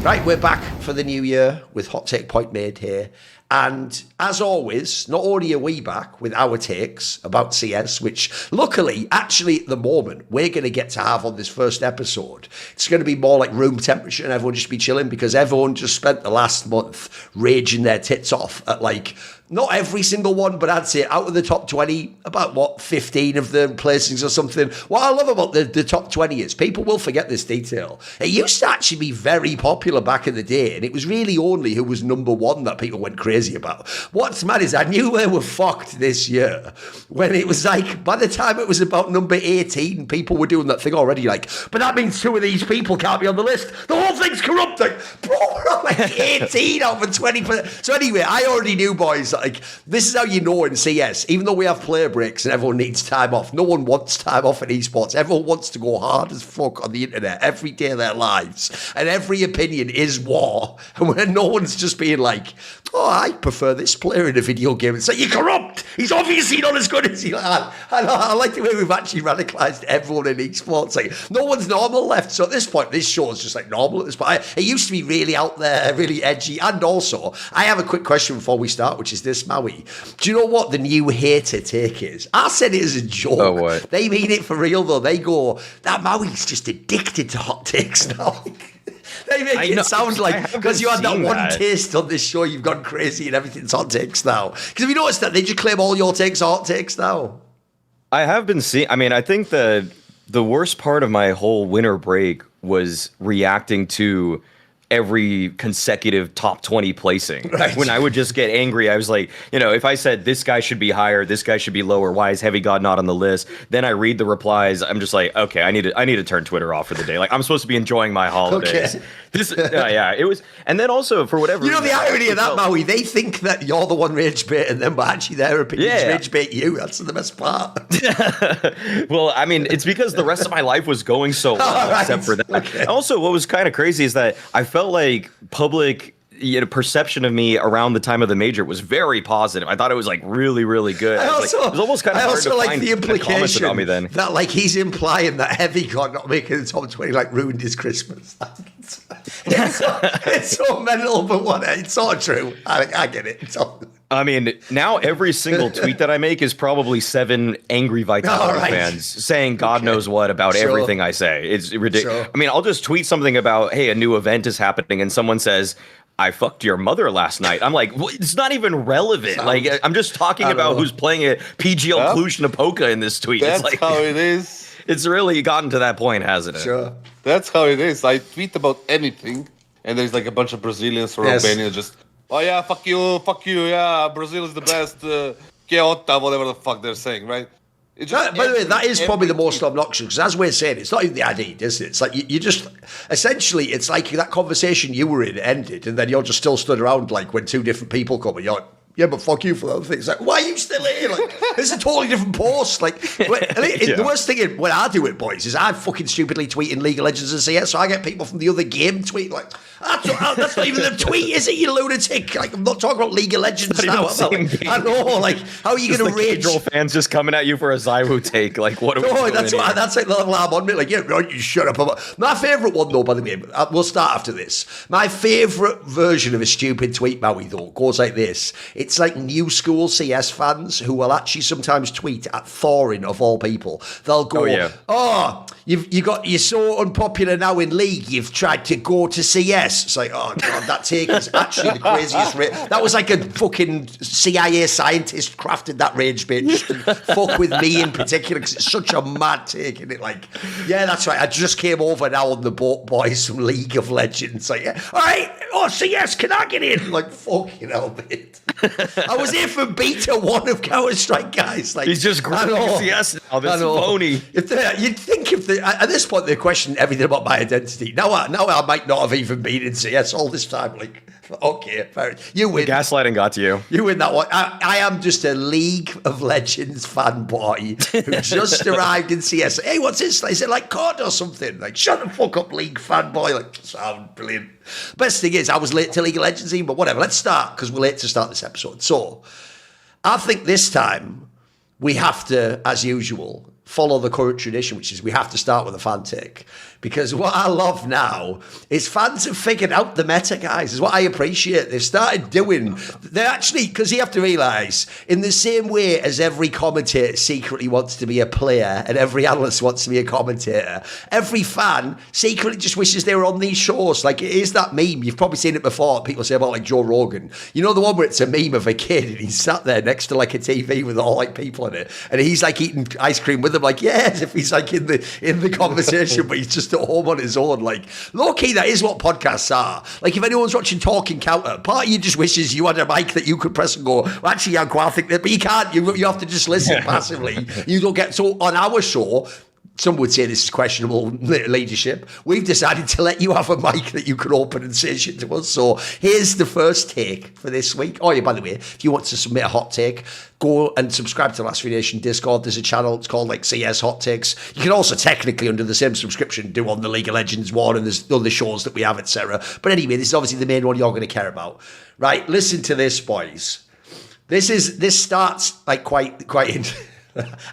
Right, we're back for the new year with Hot Take Point Made here. And as always, not only are we back with our takes about CS, which luckily, actually at the moment, we're going to get to have on this first episode. It's going to be more like room temperature and everyone just be chilling because everyone just spent the last month raging their tits off at like, not every single one, but I'd say out of the top 20, about 15 of the placings or something. What I love about the top 20 is people will forget this detail. It used to actually be very popular back in the day, and it was really only who was number one that people went crazy about. What's mad is I knew they were fucked this year when it was like, by the time it was about number 18, people were doing that thing already like, but that means 2 of these people can't be on the list. The whole thing's corrupt. Like, bro, we're on like 18 over 20%. So anyway, I already knew, boys, like, this is how you know in CS, even though we have player breaks and everyone needs time off, no one wants time off in esports. Everyone wants to go hard as fuck on the internet every day of their lives. And every opinion is war. And when no one's just being like, oh, I prefer this player in a video game. It's like, you're corrupt. He's obviously not as good as he. I like the way we've actually radicalized everyone in esports. Like, no one's normal left. So at this point, this show is just like normal at this point. It used to be really out there, really edgy. And also, I have a quick question before we start, which is this, Maui. Do you know what the new hater take is? I said it as a joke. Oh, what? They mean it for real, though. They go, that Maui's just addicted to hot takes now. They make it sound like because you had that one taste on this show, you've gone crazy and everything's hot takes now. Because have you noticed that they just claim all your takes are hot takes now? I have been seeing. I mean, I think the worst part of my whole winter break was reacting to every consecutive top 20 placing. Right. When I would just get angry, I was like, if I said this guy should be higher, this guy should be lower, why is Heavy God not on the list? Then I read the replies, I'm just like, okay, I need to turn Twitter off for the day. Like, I'm supposed to be enjoying my holidays. Okay. It was, and then also for whatever reason, the irony of that, Maui, they think that you're the one rage baiting them, but actually their opinions rage bait you. That's the best part. Well, I mean, it's because the rest of my life was going so well, right. Except for that. Okay. Also, what was kind of crazy is that I felt like public perception of me around the time of the major was very positive. I thought it was like really, really good. It was almost kind of hard to find the implication about me then. That like he's implying that Heavy God not making the top 20 like ruined his Christmas. It's so mental, but it's so true. I get it. I mean, now every single tweet that I make is probably 7 angry Vitality fans saying God knows what about everything I say. It's ridiculous. I mean, I'll just tweet something about, hey, a new event is happening, and someone says, I fucked your mother last night. I'm like, well, it's not even relevant. Like, I'm just talking about who's playing a PGL Cluj Napoca in this tweet. That's like, how it is. It's really gotten to that point, hasn't it? Sure. That's how it is. I tweet about anything, and there's like a bunch of Brazilians or Albanians just, oh yeah, fuck you, yeah, Brazil is the best, Keota, whatever the fuck they're saying, right? By the way, that is probably the most obnoxious, because as we're saying, it's not even the ID, is it? It's like you just, essentially, it's like that conversation you were in ended, and then you're just still stood around like when 2 different people come, and you're like, yeah, but fuck you for the other things. Like, why are you still here? Like, it's a totally different post. Like, the worst thing is, when I do it, boys, is I'm fucking stupidly tweeting League of Legends and CS, so I get people from the other game tweet like, that's not even the tweet, is it, you lunatic? Like, I'm not talking about League of Legends now. I know, like, how are you going to rage? Fans just coming at you for a Zywu take. Like, what are we doing that's like the level I'm on me. Like, yeah, right, you shut up. My favourite one, though, by the way, we'll start after this. My favourite version of a stupid tweet, Maui, though, goes like this. It's like new school CS fans who will actually sometimes tweet at Thorin, of all people. They'll go, you're so unpopular now in League, you've tried to go to CS. It's like, oh God, that take is actually the craziest. That was like a fucking CIA scientist crafted that rage bait just to fuck with me in particular, because it's such a mad take, isn't it? Like, yeah, that's right. I just came over now on the boat, boys, from League of Legends. Like, yeah, all right, CS, can I get in? Like, fucking hell, mate. I was here for beta 1 of Counter-Strike, guys. Like, he's just grabbing CS now. This phony. You'd think at this point they question everything about my identity. Now I might not have even been in CS all this time. Like, okay, fair. You win. The gaslighting got to you. You win that one. I am just a League of Legends fanboy who just arrived in CS. Hey, what's this? Is it like COD or something? Like, shut the fuck up, League fanboy. Like, sound brilliant. Best thing is, I was late to League of Legends even, but whatever. Let's start, because we're late to start this episode. So, I think this time we have to, as usual, follow the current tradition, which is we have to start with a fan take. Because what I love now is fans have figured out the meta, guys, is what I appreciate. They've started doing, they're actually, because you have to realise, in the same way as every commentator secretly wants to be a player and every analyst wants to be a commentator, every fan secretly just wishes they were on these shows. Like, it is that meme, you've probably seen it before, people say about like Joe Rogan. You know the one where it's a meme of a kid and he's sat there next to like a TV with all like people in it, and he's like eating ice cream with them, like, yeah, as if he's like in the conversation, but he's just at home on his own. Like, low key, that is what podcasts are. Like, if anyone's watching Talking Counter, part of you just wishes you had a mic that you could press and go, well, actually, Yanko, I think that, but you can't. You have to just listen passively. You don't get, so on our show, some would say this is questionable leadership. We've decided to let you have a mic that you can open and say shit to us. So here's the first take for this week. Oh, yeah, by the way, if you want to submit a hot take, go and subscribe to the Last Free Nation Discord. There's a channel, it's called like CS Hot Takes. You can also technically, under the same subscription, do on the League of Legends one, and there's other shows that we have, etc. But anyway, this is obviously the main one you're going to care about. Right, listen to this, boys. This starts like quite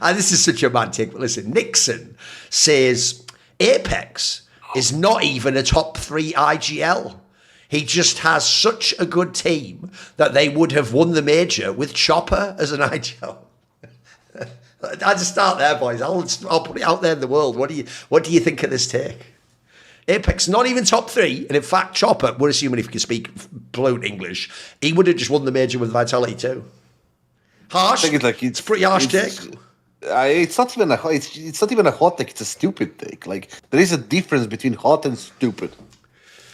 and this is such a mad take, but listen, Nixon says Apex is not even a top 3 IGL. He just has such a good team that they would have won the major with Chopper as an IGL. I just start there, boys. I'll put it out there in the world. What do you think of this take? Apex not even top 3, and in fact, Chopper, we're assuming if he can speak fluent English, he would have just won the major with Vitality too. Harsh. I think it's a pretty harsh take. It's not even a hot take. It's a stupid take. Like, there is a difference between hot and stupid.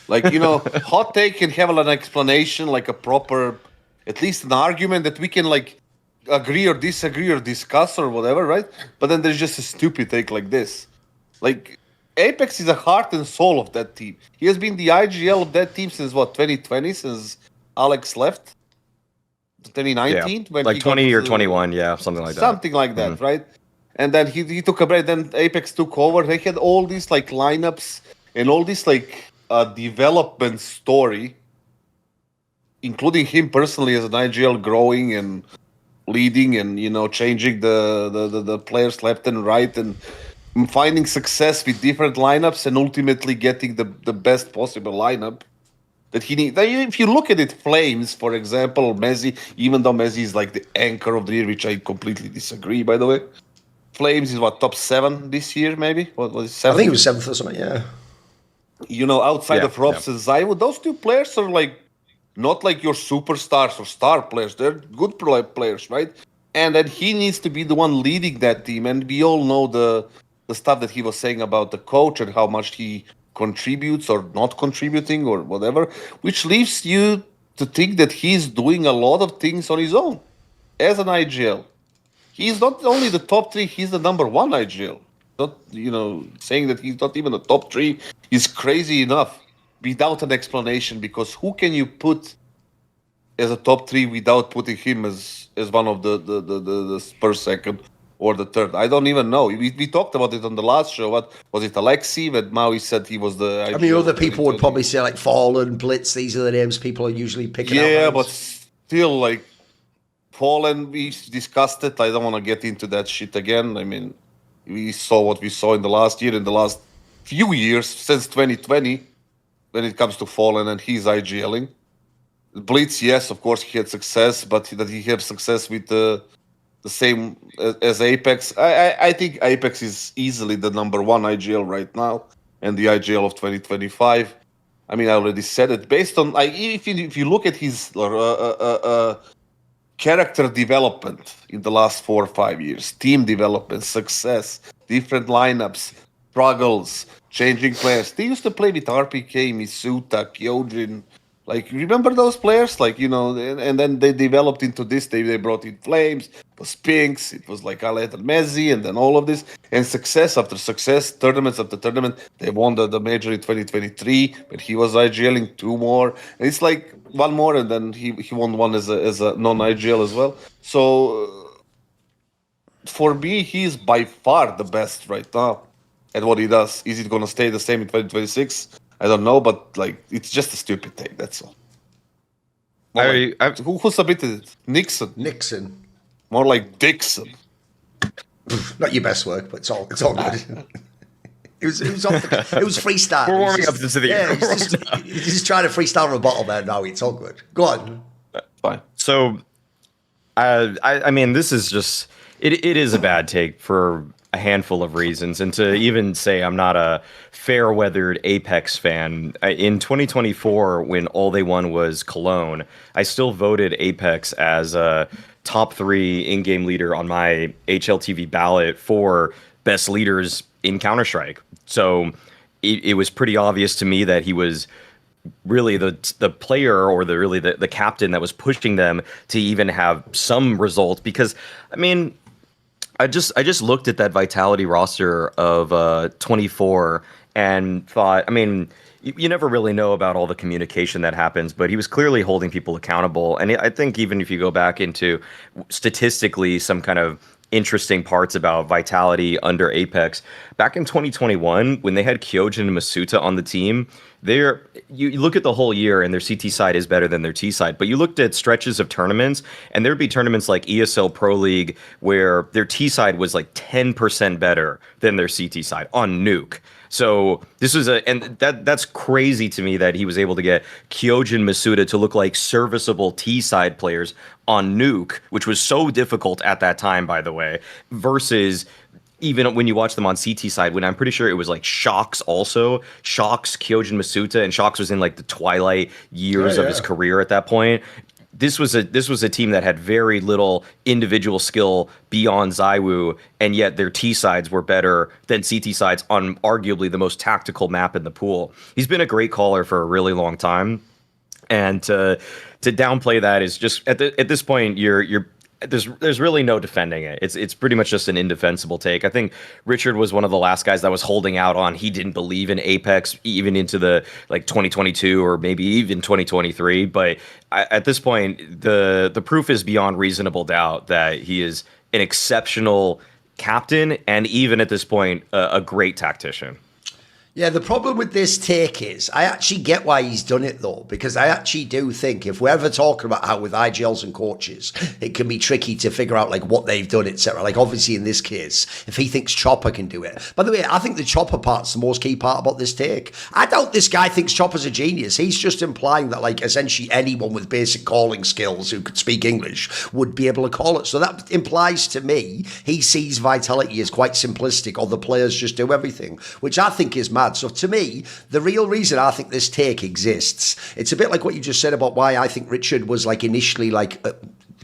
Like, you know, hot take can have an explanation, like a proper, at least an argument that we can like agree or disagree or discuss or whatever, right? But then there's just a stupid take like this. Like, Apex is the heart and soul of that team. He has been the IGL of that team since what, 2020, since Alex left. 2019, yeah, like 20 or 21, yeah, something like that. Something like that, right? And then he took a break. Then Apex took over. They had all these like lineups and all this like development story, including him personally as an IGL growing and leading and, you know, changing the players left and right and finding success with different lineups and ultimately getting the best possible lineup that he needs. If you look at it, Flames, for example, Messi, even though Messi is like the anchor of the year, which I completely disagree, by the way. Flames is what, top 7 this year, maybe? What was it, 7? I think it was 7th or something, yeah. You know, outside of Robs and Zywo, those two players are like, not like your superstars or star players. They're good players, right? And then he needs to be the one leading that team. And we all know the stuff that he was saying about the coach and how much he contributes or not contributing or whatever, which leaves you to think that he's doing a lot of things on his own as an IGL. He's not only the top 3, he's the number 1 IGL. Not, you know, saying that he's not even the top 3 is crazy enough without an explanation, because who can you put as a top 3 without putting him as one of the per second or the third? I don't even know. We talked about it on the last show. What was it, Alexi? But Maui said he was the IGL. I mean, other people would probably say like Fallen, Blitz. These are the names people are usually picking out. Yeah, but still, like, Fallen, we discussed it. I don't want to get into that shit again. I mean, we saw what we saw in the last year, in the last few years, since 2020, when it comes to Fallen and he's IGLing. Blitz, yes, of course, he had success, but that he had success with the same as Apex. I think Apex is easily the number 1 IGL right now, and the IGL of 2025. I mean, I already said it. Based on, if you look at his character development in the last 4 or 5 years, team development, success, different lineups, struggles, changing players. They used to play with RPK, Misuta, Kyojin. Like, remember those players? Like, you know, and then they developed into this. They brought in Flames, it was Pinks, it was like Alet and Messi, and then all of this. And success after success, tournaments after tournament. They won the major in 2023, but he was IGLing 2 more. And it's like 1 more, and then he won 1 as a non-IGL as well. So, for me, he's by far the best right now at what he does. Is it going to stay the same in 2026? I don't know, but like, it's just a stupid take. That's all. Who submitted it? Nixon. Nixon. More like Dixon. Not your best work, but it's all good. It was freestyle. We're warming up to the he's just trying to freestyle from a bottle there. No, it's all good. Go on. Fine. So, I mean, this is just it is a bad take for a handful of reasons, and to even say I'm not a fair-weathered Apex fan. In 2024, when all they won was Cologne, I still voted Apex as a top 3 in-game leader on my HLTV ballot for best leaders in Counter-Strike. So it was pretty obvious to me that he was really the player or the captain that was pushing them to even have some results. Because I mean, I just looked at that Vitality roster of 24 and thought, I mean, you never really know about all the communication that happens, but he was clearly holding people accountable. And I think even if you go back into statistically some kind of interesting parts about Vitality under Apex, back in 2021, when they had Kyojin and Masuta on the team, you look at the whole year and their CT side is better than their T side, but you looked at stretches of tournaments and there'd be tournaments like ESL Pro League where their T side was like 10% better than their CT side on Nuke. So this was that's crazy to me that he was able to get Kyojin Masuda to look like serviceable T-side players on Nuke, which was so difficult at that time, by the way, versus even when you watch them on CT side, when I'm pretty sure it was like Shox also. Shox, Kyojin Masuta, and Shox was in like the twilight years of his career at that point. This was a team that had very little individual skill beyond ZywOo, and yet their T sides were better than CT sides on arguably the most tactical map in the pool. He's been a great caller for a really long time, and to downplay that is just at this point there's really no defending it. It's pretty much just an indefensible take. I think Richard was one of the last guys that was holding out on he didn't believe in Apex even into the like 2022 or maybe even 2023. But at this point, the proof is beyond reasonable doubt that he is an exceptional captain and even at this point a great tactician. Yeah, the problem with this take is I actually get why he's done it, though, because I actually do think if we're ever talking about how with IGLs and coaches, it can be tricky to figure out like what they've done, etc. Like obviously in this case, if he thinks Chopper can do it. By the way, I think the Chopper part's the most key part about this take. I doubt this guy thinks Chopper's a genius. He's just implying that like essentially anyone with basic calling skills who could speak English would be able to call it. So that implies to me he sees Vitality as quite simplistic, or the players just do everything, which I think is mad. So to me, the real reason I think this take exists, it's a bit like what you just said about why I think Richard was like initially like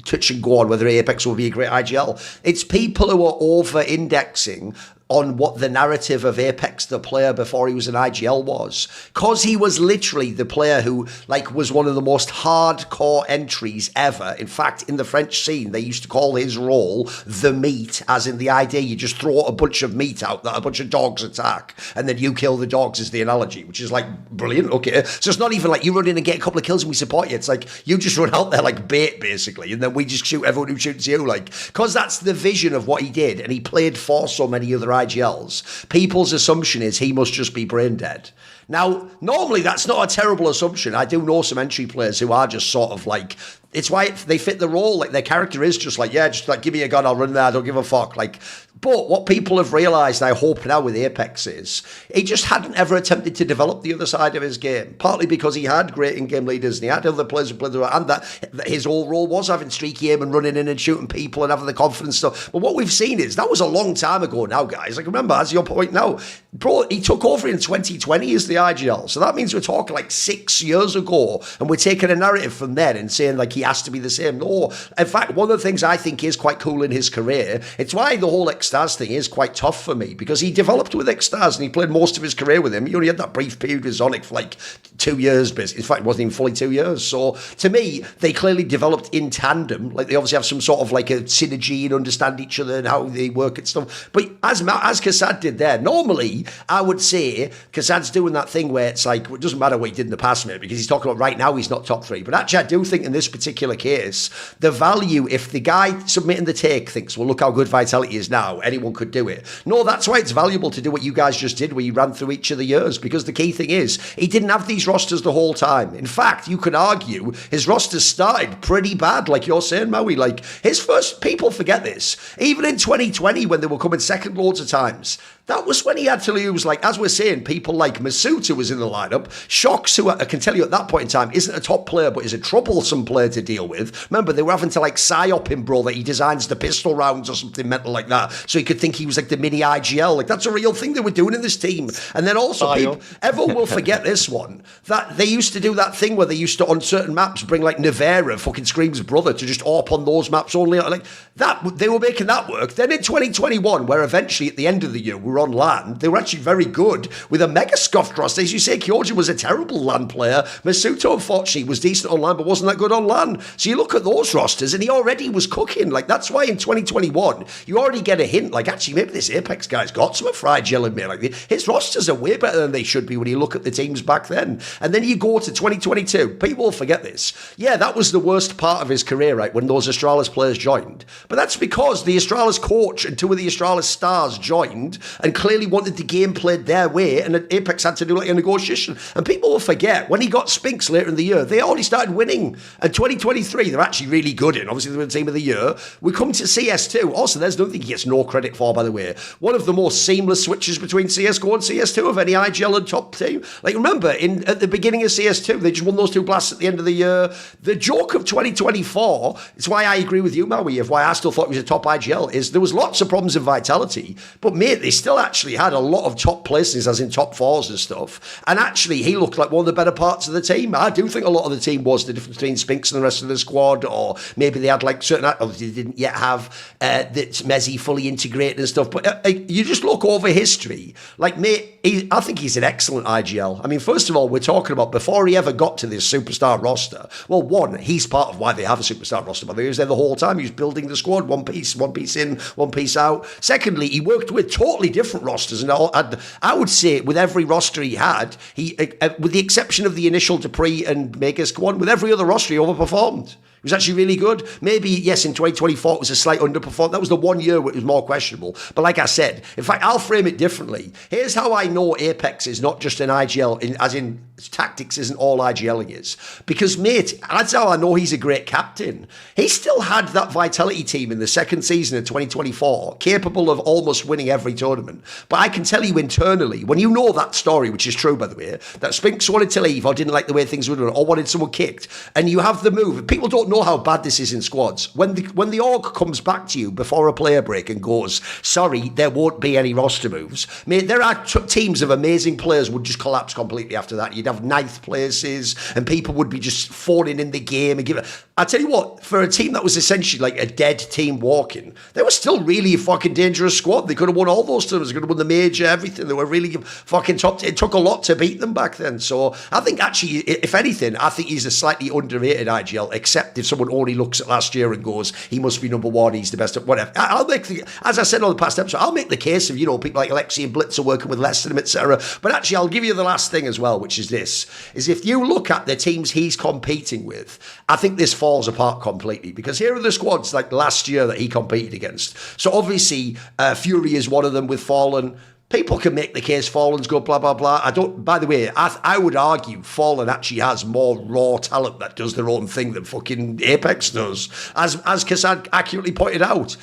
touch and go on whether Apex will be a great IGL. It's people who are over-indexing on what the narrative of Apex, the player before he was an IGL, was. Because he was literally the player who like was one of the most hardcore entries ever. In fact, in the French scene, they used to call his role the meat, as in the idea you just throw a bunch of meat out that a bunch of dogs attack, and then you kill the dogs is the analogy, which is like brilliant. Okay, so it's not even like you run in and get a couple of kills and we support you. It's like you just run out there like bait, basically, and then we just shoot everyone who shoots you. Like, because that's the vision of what he did, and he played for so many other IGLs. People's assumption is he must just be brain dead. Now, normally that's not a terrible assumption. I do know some entry players who are just sort of like, it's why they fit the role. Like their character is just like, yeah, just like give me a gun, I'll run there, I don't give a fuck. Like, but what people have realised, I hope now with Apex, is he just hadn't ever attempted to develop the other side of his game. Partly because he had great in-game leaders and he had other players who played the and that his whole role was having streaky aim and running in and shooting people and having the confidence stuff. But what we've seen is that was a long time ago now, guys. Like remember, as your point now, bro, he took over in 2020 as the IGL. So that means we're talking like 6 years ago, and we're taking a narrative from then and saying like he has to be the same. No, in fact, one of the things I think is quite cool in his career, it's why the whole Extaz thing is quite tough for me, because he developed with Extaz and he played most of his career with him. He only had that brief period with Zonic for like 2 years, basically. In fact, it wasn't even fully 2 years. So to me, they clearly developed in tandem. Like they obviously have some sort of like a synergy and understand each other and how they work and stuff. But as Kassad did there, normally I would say Kassad's doing that that thing where it's like, it doesn't matter what he did in the past, mate, because he's talking about right now he's not top 3. But actually, I do think in this particular case, the value, if the guy submitting the take thinks, well, look how good Vitality is now, anyone could do it. No, that's why it's valuable to do what you guys just did, where you ran through each of the years, because the key thing is, he didn't have these rosters the whole time. In fact, you could argue his rosters started pretty bad, like you're saying, Maui. Like, his first, people forget this, even in 2020, when they were coming second loads of times, that was when he had to lose, like, as we're saying, people like Masuta was in the lineup. Shocks, who I can tell you at that point in time isn't a top player, but is a troublesome player to deal with. Remember, they were having to, like, psyop him, bro, that he designs the pistol rounds or something mental like that, so he could think he was like the mini IGL. Like, that's a real thing they were doing in this team. And then also, everyone will forget this one, that they used to do that thing where they used to, on certain maps, bring, like, Nevera, fucking Scream's brother, to just AWP on those maps only. Like, that, they were making that work. Then in 2021, where eventually at the end of the year, we were on LAN, they were actually very good with a mega scuffed roster. As you say, Kyojin was a terrible LAN player. Masuto, unfortunately, was decent on LAN, but wasn't that good on LAN. So you look at those rosters, and he already was cooking. Like, that's why in 2021, you already get a hint, like, actually, maybe this Apex guy's got some fried gel in me. Like, his rosters are way better than they should be when you look at the teams back then. And then you go to 2022, people will forget this. Yeah, that was the worst part of his career, right, when those Astralis players joined. But that's because the Astralis coach and 2 of the Astralis stars joined and clearly wanted the game played their way, and Apex had to do like a negotiation. And people will forget, when he got Spinks later in the year, they already started winning. And 2023, they're actually really good in. Obviously, they were the team of the year. We come to CS2. Also, there's nothing he gets no credit for, by the way. One of the most seamless switches between CSGO and CS2 of any IGL and top team. Like, remember, at the beginning of CS2, they just won those 2 blasts at the end of the year. The joke of 2024, it's why I agree with you, Maui, of why I still thought he was a top IGL, is there was lots of problems in Vitality, but mate, they still actually had a lot of top places, as in top 4s and stuff. And actually, he looked like one of the better parts of the team. I do think a lot of the team was the difference between Spinks and the rest of the squad, or maybe they had like certain, obviously they didn't yet have that Mezzi fully integrated and stuff. But you just look over history, like, mate, I think he's an excellent IGL. I mean, first of all, we're talking about before he ever got to this superstar roster. Well, one, he's part of why they have a superstar roster, but he was there the whole time. He was building the squad, one piece in, one piece out. Secondly, he worked with totally different rosters, and I would say with every roster he had, with the exception of the initial Dupree and Mega squad, with every other roster he overperformed. It was actually really good. Maybe, yes, in 2024 it was a slight underperformance. That was the one year where it was more questionable. But like I said, in fact, I'll frame it differently. Here's how I know Apex is not just an IGL, as in tactics isn't all IGLing is. Because, mate, that's how I know he's a great captain. He still had that Vitality team in the second season of 2024, capable of almost winning every tournament. But I can tell you internally, when you know that story, which is true, by the way, that Spinks wanted to leave or didn't like the way things were done or wanted someone kicked, and you have the move, people don't know how bad this is in squads. When the org comes back to you before a player break and goes, sorry, there won't be any roster moves, mate, there are teams of amazing players would just collapse completely after that. You'd have ninth places and people would be just phoning in the game and giving. I tell you what, for a team that was essentially like a dead team walking, they were still really a fucking dangerous squad. They could have won all those tournaments. They could have won the major, everything. They were really fucking top. It took a lot to beat them back then. So I think actually, if anything, I think he's a slightly underrated IGL, except if someone only looks at last year and goes, he must be number one, he's the best at whatever. I'll make as I said on the past episode, I'll make the case of, people like Alexi and Blitz are working with less than him, etc. But actually, I'll give you the last thing as well, which is this, is if you look at the teams he's competing with, I think this falls apart completely, because here are the squads like last year that he competed against. So obviously, Fury is one of them with Fallen. People can make the case Fallen's good, blah, blah, blah. By the way, I would argue Fallen actually has more raw talent that does their own thing than fucking Apex does, as Kassad accurately pointed out.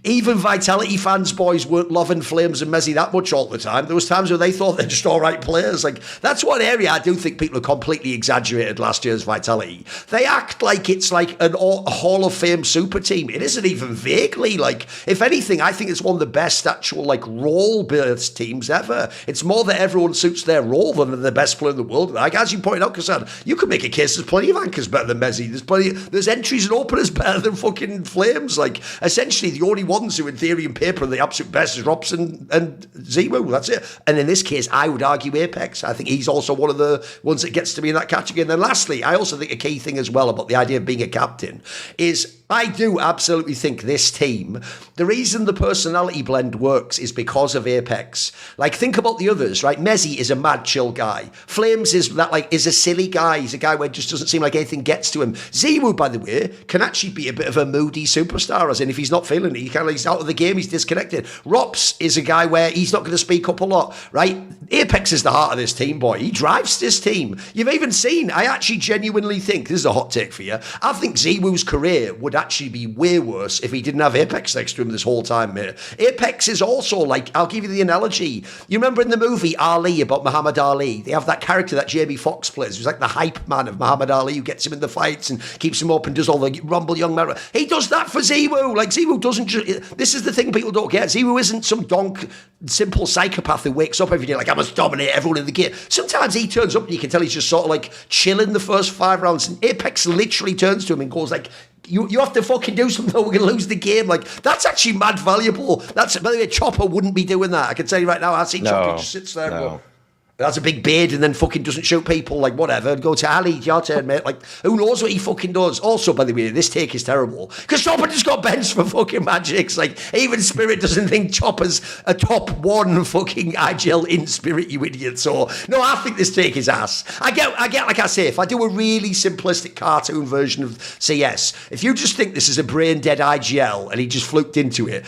Even Vitality fans, boys, weren't loving Flames and Mezzi that much all the time. There was times where they thought they're just all right players. Like, that's one area I do think people have completely exaggerated last year's Vitality. They act like it's like a Hall of Fame super team. It isn't even vaguely. Like, if anything, I think it's one of the best actual, like, role-based teams ever. It's more that everyone suits their role than they're the best player in the world. Like, as you pointed out, Kassad, you could make a case there's plenty of anchors better than Mezzi. There's entries and openers better than fucking Flames. Like, essentially, the only ones who in theory and paper are the absolute best is Robson and Zemu. That's it. And in this case, I would argue Apex. I think he's also one of the ones that gets to be in that category. And then lastly, I also think a key thing as well about the idea of being a captain is I do absolutely think this team, the reason the personality blend works is because of Apex. Like, think about the others, right? Mezzi is a mad chill guy. Flames is a silly guy. He's a guy where it just doesn't seem like anything gets to him. Zewu, by the way, can actually be a bit of a moody superstar, as in if he's not feeling it, he's out of the game, he's disconnected. Rops is a guy where he's not going to speak up a lot, right? Apex is the heart of this team, boy. He drives this team. You've even seen, I actually genuinely think, this is a hot take for you, I think Zewu's career would actually be way worse if he didn't have Apex next to him this whole time, mate. Apex is also like, I'll give you the analogy. You remember in the movie Ali about Muhammad Ali? They have that character that Jamie Foxx plays, who's like the hype man of Muhammad Ali, who gets him in the fights and keeps him up and does all the rumble young man. He does that for Zewu. Like, Zewu doesn't just, this is the thing people don't get. Zewu isn't some donk, simple psychopath who wakes up every day like, I must dominate everyone in the game. Sometimes he turns up and you can tell he's just sort of like chilling the first 5 rounds, and Apex literally turns to him and goes like, you have to fucking do something or we're going to lose the game. Like, that's actually mad valuable. That's, by the way, Chopper wouldn't be doing that. I can tell you right now, I see Chopper just sits there and go, that's a big beard and then fucking doesn't shoot people, like whatever, go to Ali, your turn, mate. Like, who knows what he fucking does? Also, by the way, this take is terrible because Chopper just got benched for fucking Magics. Like, even Spirit doesn't think Chopper's a top 1 fucking IGL in Spirit, you idiot. So, no, I think this take is ass. I get, like I say, if I do a really simplistic cartoon version of CS, if you just think this is a brain dead IGL and he just fluked into it,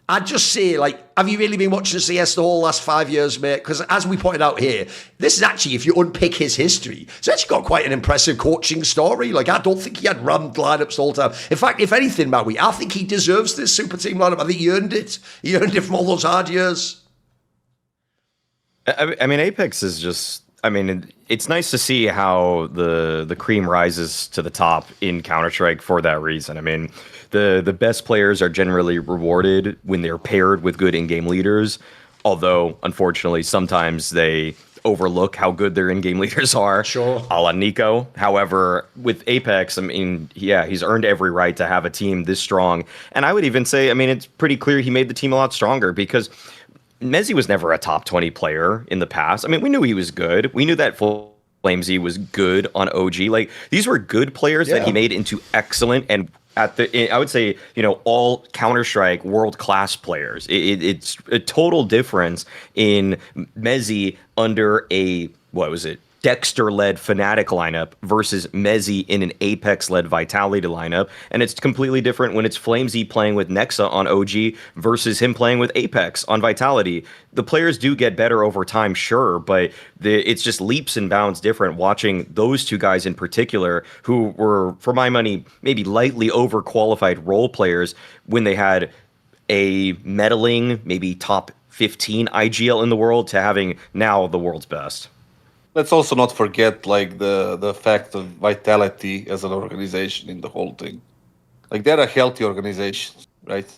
I'd just say, like, have you really been watching CS the whole last 5 years, mate? Because as we pointed out here, this is actually, if you unpick his history, it's actually got quite an impressive coaching story. Like, I don't think he had rammed lineups the whole time. In fact, if anything, Maui, I think he deserves this super team lineup. I think he earned it. He earned it from all those hard years. I mean, Apex is just, I mean, it's nice to see how the cream rises to the top in Counter-Strike for that reason. I mean, the best players are generally rewarded when they're paired with good in-game leaders, although, unfortunately, sometimes they overlook how good their in-game leaders are. Sure. A la Nico. However, with Apex, I mean, yeah, he's earned every right to have a team this strong. And I would even say, I mean, it's pretty clear he made the team a lot stronger because Mezzi was never a top 20 player in the past. I mean, we knew he was good. We knew that Flamesy was good on OG. Like, these were good players that he made into excellent and I would say, you know, all Counter-Strike world-class players. It's a total difference in Mezzi under a, what was it, Dexter-led Fnatic lineup versus Mezzi in an Apex-led Vitality lineup. And it's completely different when it's Flamesy playing with Nexa on OG versus him playing with Apex on Vitality. The players do get better over time, sure, but it's just leaps and bounds different watching those two guys in particular who were, for my money, maybe lightly overqualified role players when they had a meddling, maybe top 15 IGL in the world to having now the world's best. Let's also not forget, like, the fact of Vitality as an organization in the whole thing. Like, they're a healthy organization, right?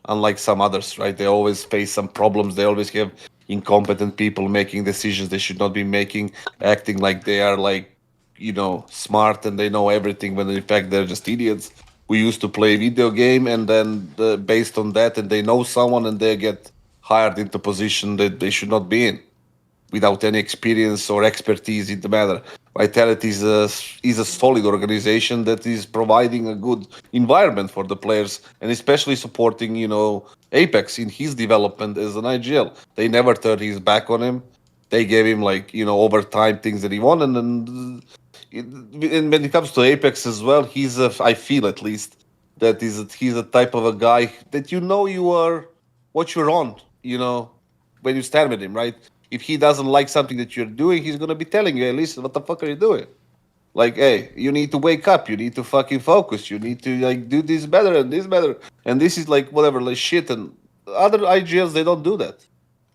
Unlike some others, right? They always face some problems. They always have incompetent people making decisions they should not be making, acting like they are, like, you know, smart and they know everything, when in fact they're just idiots who used to play video game, and then based on that, and they know someone and they get hired into a position that they should not be in, without any experience or expertise in the matter. Vitality is a solid organization that is providing a good environment for the players, and especially supporting, you know, Apex in his development as an IGL. They never turned his back on him. They gave him, like, you know, over time things that he wanted, and when it comes to Apex as well, I feel at least that he's a type of a guy that you know you are what you're on, you know, when you stand with him, right? If he doesn't like something that you're doing, he's going to be telling you, hey, listen, what the fuck are you doing? Like, hey, you need to wake up. You need to fucking focus. You need to, like, do this better and this better. And this is, like, whatever, like, shit. And other IGLs, they don't do that.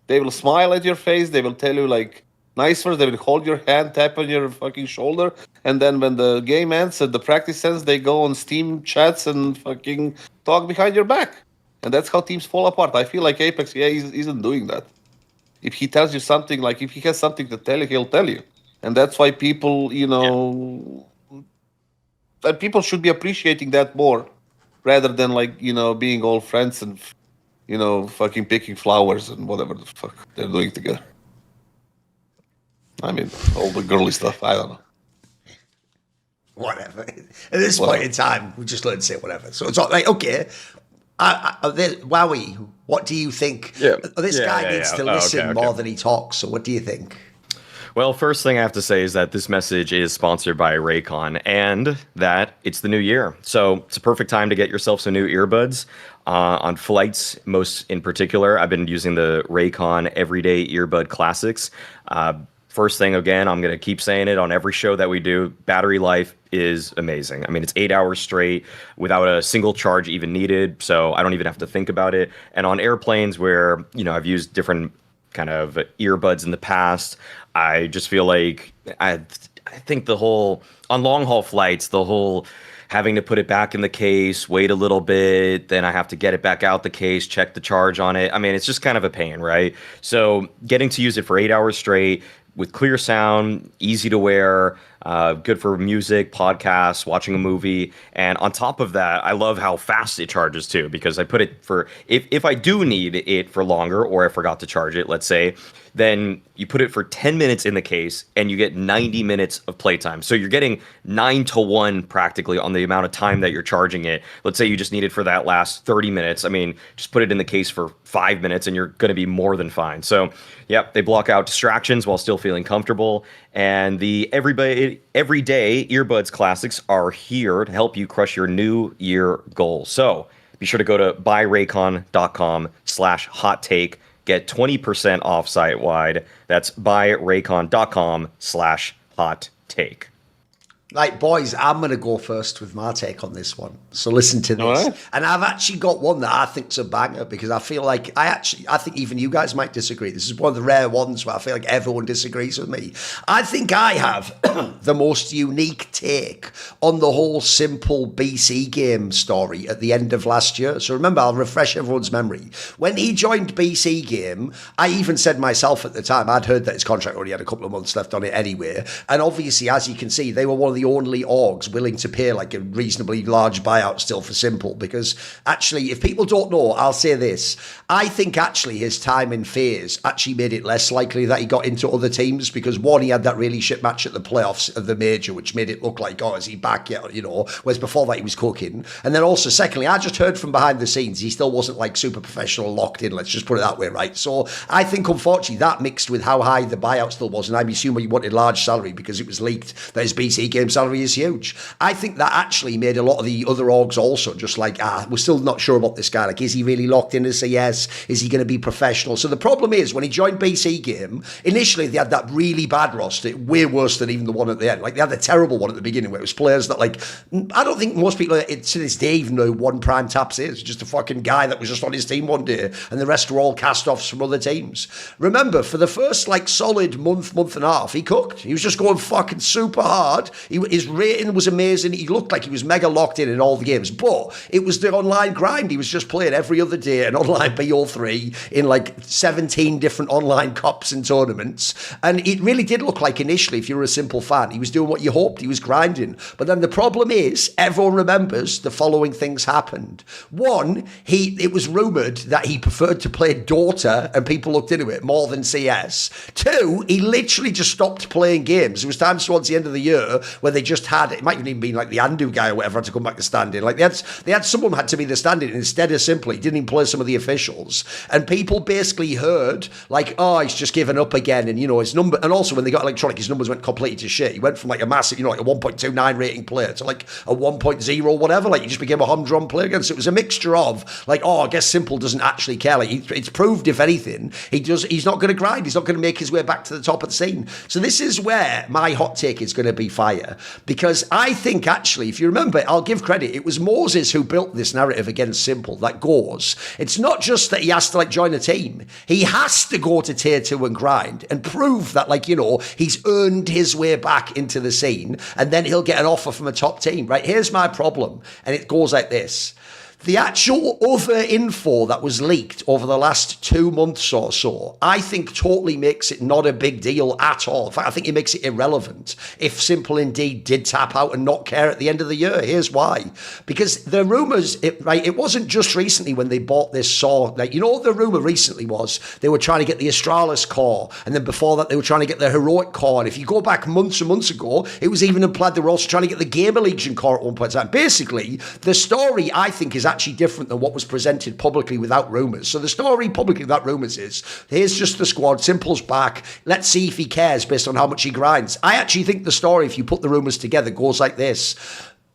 They will smile at your face. They will tell you, like, nice words. They will hold your hand, tap on your fucking shoulder. And then when the game ends and the practice ends, they go on Steam chats and fucking talk behind your back. And that's how teams fall apart. I feel like Apex, he isn't doing that. If he tells you something, like, if he has something to tell you, he'll tell you. And that's why people, you know, that people should be appreciating that more rather than, like, you know, being all friends and, you know, fucking picking flowers and whatever the fuck they're doing together. I mean, all the girly stuff, I don't know. whatever. At this point in time, we just learn to say whatever. So it's all like, okay, Wowie, what do you think? Yeah. This guy needs to listen more than he talks. So what do you think? Well, first thing I have to say is that this message is sponsored by Raycon and that it's the new year. So it's a perfect time to get yourself some new earbuds. On flights, most in particular, I've been using the Raycon Everyday Earbud Classics. First thing, again, I'm going to keep saying it on every show that we do. Battery life is amazing. I mean, it's 8 hours straight without a single charge even needed. So I don't even have to think about it. And on airplanes where, I've used different kind of earbuds in the past, I just feel like I think on long haul flights, the whole having to put it back in the case, wait a little bit, then I have to get it back out the case, check the charge on it. I mean, it's just kind of a pain, right? So getting to use it for 8 hours straight with clear sound, easy to wear, good for music, podcasts, watching a movie. And on top of that, I love how fast it charges too, because I put it for, if I do need it for longer or I forgot to charge it, let's say, then you put it for 10 minutes in the case and you get 90 minutes of playtime. So you're getting 9-to-1 practically on the amount of time that you're charging it. Let's say you just need it for that last 30 minutes. I mean, just put it in the case for 5 minutes and you're going to be more than fine. So, yep, they block out distractions while still feeling comfortable. And the everyday earbuds classics are here to help you crush your new year goals. So be sure to go to buyraycon.com/hot take. Get 20% off site-wide. That's buyraycon.com/hot take. Like, boys, I'm going to go first with my take on this one. So listen to this. Right. And I've actually got one that I think's a banger because I feel like I think even you guys might disagree. This is one of the rare ones where I feel like everyone disagrees with me. I think I have the most unique take on the whole simple BC.Game story at the end of last year. So remember, I'll refresh everyone's memory. When he joined BC.Game, I even said myself at the time, I'd heard that his contract already had a couple of months left on it anyway. And obviously, as you can see, they were one of the only orgs willing to pay like a reasonably large buyout still for Simple, because actually, if people don't know, I'll say this, I think actually his time in FaZe actually made it less likely that he got into other teams, because one, he had that really shit match at the playoffs of the major, which made it look like, oh, is he back yet, whereas before that he was cooking. And then also, secondly, I just heard from behind the scenes, he still wasn't like super professional, locked in, let's just put it that way, right? So I think unfortunately that mixed with how high the buyout still was, and I'm assuming he wanted large salary because it was leaked that his BC.Game salary is huge. I think that actually made a lot of the other orgs also just like, we're still not sure about this guy. Like, is he really locked in to say yes? Is he going to be professional? So the problem is, when he joined BC.Game, initially they had that really bad roster, way worse than even the one at the end. Like, they had the terrible one at the beginning where it was players that, like, I don't think most people to this day even know who one Prime Taps is. Just a fucking guy that was just on his team one day, and the rest were all cast-offs from other teams. Remember, for the first, like, solid month and a half, he cooked. He was just going fucking super hard. His rating was amazing. He looked like he was mega locked in all the games, but it was the online grind. He was just playing every other day an online BO3 in like 17 different online cups and tournaments, and it really did look like initially, if you were a Simple fan, he was doing what you hoped. He was grinding. But then the problem is, everyone remembers the following things happened. One, it was rumoured that he preferred to play Dota, and people looked into it more than CS. Two, he literally just stopped playing games. There was times towards the end of the year where they just had, it might even been like the Andu guy or whatever had to come back to stand-in. Like, they had someone had to be the stand-in, and instead of simply didn't even play some of the officials. And people basically heard like, oh, he's just given up again, and his number, and also when they got electronic, his numbers went completely to shit. He went from like a massive, like a 1.29 rating player to like a 1.0 whatever. Like, he just became a humdrum player again. So it was a mixture of like, oh, I guess Simple doesn't actually care. Like, it's proved, if anything, he's not going to grind. He's not going to make his way back to the top of the scene. So this is where my hot take is going to be fire, because I think actually, if you remember, I'll give credit, it was Moses who built this narrative against Simple that goes, it's not just that he has to like join a team, he has to go to tier 2 and grind and prove that, like, he's earned his way back into the scene, and then he'll get an offer from a top team, right? Here's my problem, and it goes like this. The actual other info that was leaked over the last 2 months or so, I think totally makes it not a big deal at all. In fact, I think it makes it irrelevant if Simple indeed did tap out and not care at the end of the year. Here's why. Because the rumours, it wasn't just recently when they bought this saw. Like, the rumour recently was they were trying to get the Astralis core, and then before that they were trying to get the Heroic core. And if you go back months and months ago, it was even implied they were also trying to get the Gamer Legion core at one point in time. Basically, the story, I think, is actually different than what was presented publicly without rumours. So the story publicly without rumours is, here's just the squad, Simple's back, let's see if he cares based on how much he grinds. I actually think the story, if you put the rumours together, goes like this.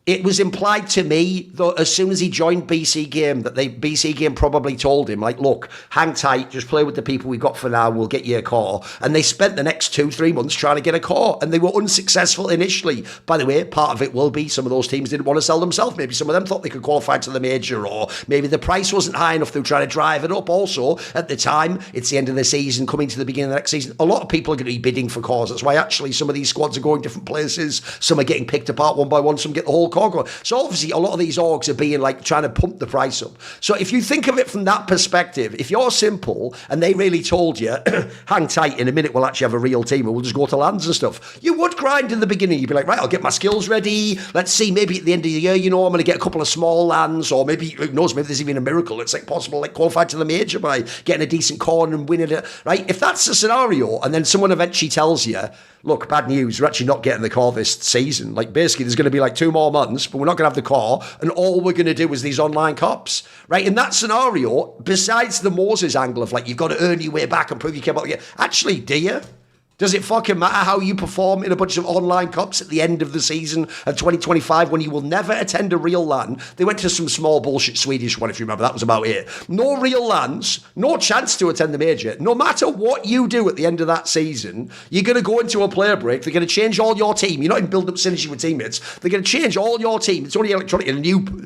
It was implied to me, though, as soon as he joined BC.Game, that BC.Game probably told him, like, look, hang tight, just play with the people we've got for now, we'll get you a core. And they spent the next 2-3 months trying to get a core, and they were unsuccessful initially. By the way, part of it will be some of those teams didn't want to sell themselves. Maybe some of them thought they could qualify to the major, or maybe the price wasn't high enough, they were trying to drive it up. Also, at the time, it's the end of the season, coming to the beginning of the next season, a lot of people are going to be bidding for cores. That's why actually some of these squads are going different places. Some are getting picked apart one by one, some get the whole core going. So obviously a lot of these orgs are being like trying to pump the price up. So if you think of it from that perspective, if you're Simple and they really told you, hang tight, in a minute we'll actually have a real team and we'll just go to lands and stuff, you would grind in the beginning. You'd be like, right, I'll get my skills ready. Let's see, maybe at the end of the year, I'm going to get a couple of small lands, or maybe, who knows, maybe there's even a miracle. It's like possible, like qualify to the major by getting a decent corn and winning it, right? If that's the scenario, and then someone eventually tells you, look, bad news, we're actually not getting the core this season. Like, basically, there's going to be like 2 more months, but we're not going to have the core, and all we're going to do is these online cops, right? In that scenario, besides the Moses angle of, like, you've got to earn your way back and prove you care about the game, actually, do you? Does it fucking matter how you perform in a bunch of online cups at the end of the season of 2025 when you will never attend a real LAN? They went to some small bullshit Swedish one, if you remember. That was about it. No real LANs, no chance to attend the major. No matter what you do at the end of that season, you're going to go into a player break. They're going to change all your team. You're not even building up synergy with teammates. They're going to change all your team. It's only electronic,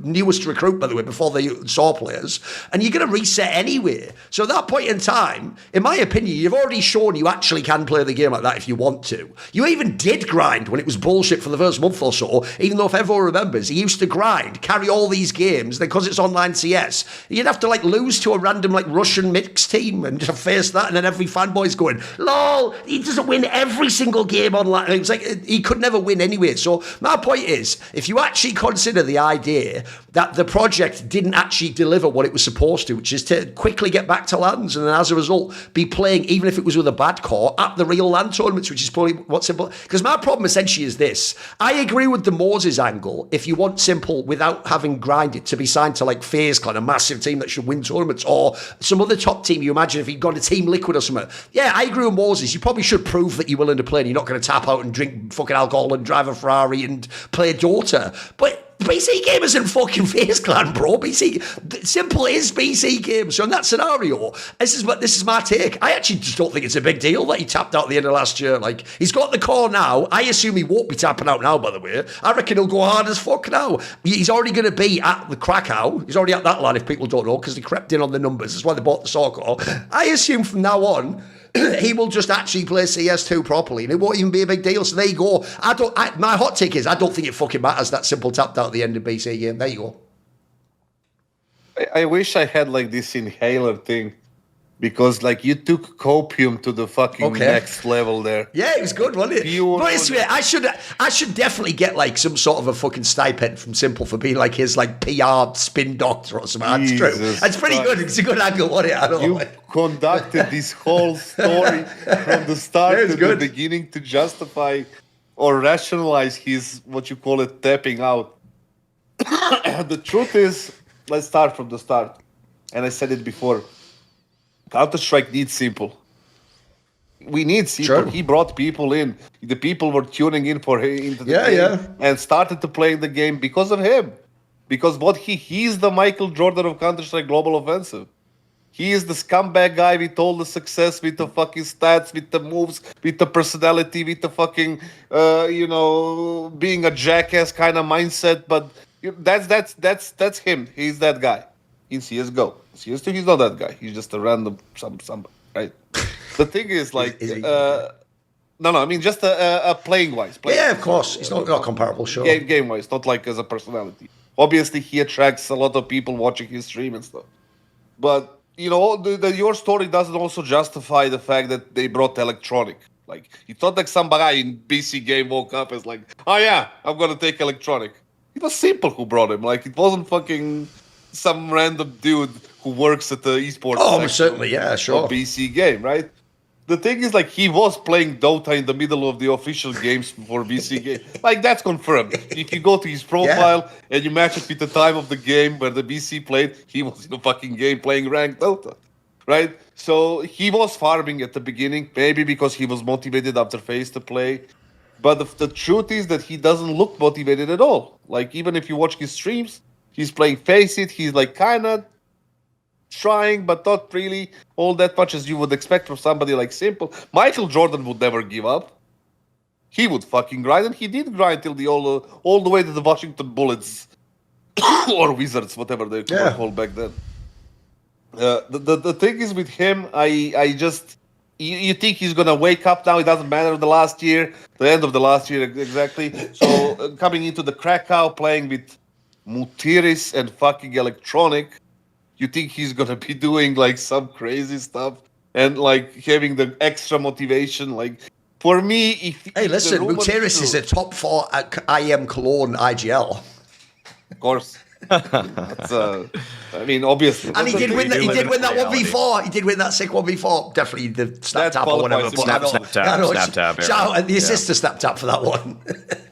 newest recruit, by the way, before they saw players. And you're going to reset anyway. So at that point in time, in my opinion, you've already shown you actually can play the game like that if you want to. You even did grind when it was bullshit for the first month or so, even though if everyone remembers, he used to grind, carry all these games, then because it's online CS, you'd have to like lose to a random like Russian mixed team and just face that, and then every fanboy's going, lol, he doesn't win every single game online. It was like, he could never win anyway. So my point is, if you actually consider the idea that the project didn't actually deliver what it was supposed to, which is to quickly get back to lands and then as a result be playing, even if it was with a bad core, at the real land tournaments, which is probably what's Simple. Because my problem essentially is this. I agree with the Moses angle if you want Simple without having grinded to be signed to like FaZe Clan, a massive team that should win tournaments, or some other top team. You imagine if you'd got a Team Liquid or something. Yeah, I agree with Moses. You probably should prove that you're willing to play and you're not going to tap out and drink fucking alcohol and drive a Ferrari and play Dota. But BC.Game isn't fucking FaZe Clan, bro. Simple is BC.Game. So in that scenario, this is my take. I actually just don't think it's a big deal that he tapped out at the end of last year. Like, he's got the core now. I assume he won't be tapping out now, by the way. I reckon he'll go hard as fuck now. He's already going to be at the Krakow. He's already at that line, if people don't know, because they crept in on the numbers. That's why they bought the saw core. I assume from now on, he will just actually play CS2 properly, and it won't even be a big deal. So there you go. My hot take is I don't think it fucking matters that Simple tapped out at the end of BC.Game. There you go. I wish I had like this inhaler thing, because like you took copium to the fucking next level there. Yeah, it was good, wasn't it? But it's weird. I should definitely get like some sort of a fucking stipend from Simple for being like his like PR spin doctor or something. That's true. That's pretty good. It's a good angle, wasn't it? I don't know. Conducted this whole story from the start to the beginning to justify or rationalize his, what you call it, tapping out. The truth is, let's start from the start. And I said it before. Counter-Strike needs Simple. We need Simple. Sure. He brought people in. The people were tuning in for him into the game and started to play the game because of him. Because he's the Michael Jordan of Counter-Strike Global Offensive. He is the scumbag guy with all the success, with the fucking stats, with the moves, with the personality, with the fucking, being a jackass kind of mindset. But that's him. He's that guy in CSGO. CS2, he's not that guy. He's just a random somebody, right? The thing is, like, I mean just playing wise. Yeah, of course. It's not comparable, sure. Game wise, not like as a personality. obviously he attracts a lot of people watching his stream and stuff. But your story doesn't also justify the fact that they brought electronic. Like, it's not like some guy in BC.Game woke up and like, oh yeah, I'm gonna take electronic. It was Simple who brought him. Like, it wasn't fucking some random dude who works at the esports. Oh, certainly, yeah, sure. BC.Game, right? The thing is, like, he was playing Dota in the middle of the official games for BC.Game. Like, that's confirmed. If you go to his profile and you match it with the time of the game where the BC played, he was in the fucking game playing ranked Dota, right? So he was farming at the beginning, maybe because he was motivated after phase to play. But the truth is that he doesn't look motivated at all. Like, even if you watch his streams, he's playing Face It, he's like kind of trying, but not really all that much as you would expect from somebody like Simple. Michael Jordan would never give up. He would fucking grind, and he did grind till all the way to the Washington Bullets or Wizards, whatever they were called back then. The thing is with him, I just you think he's gonna wake up now? It doesn't matter the last year, the end of the last year exactly. So coming into the Krakow, playing with Mutiris and fucking Electronic. You think he's gonna be doing like some crazy stuff and like having the extra motivation? Like, for me, hey, listen, Mutiris is a top 4 IM Cologne IGL. Of course, that's I mean, obviously, and he did win that 1v4. He did win that sick 1v4. Definitely the snap tap or whatever. Snap tap. Shout out the assist to snap tap for that one.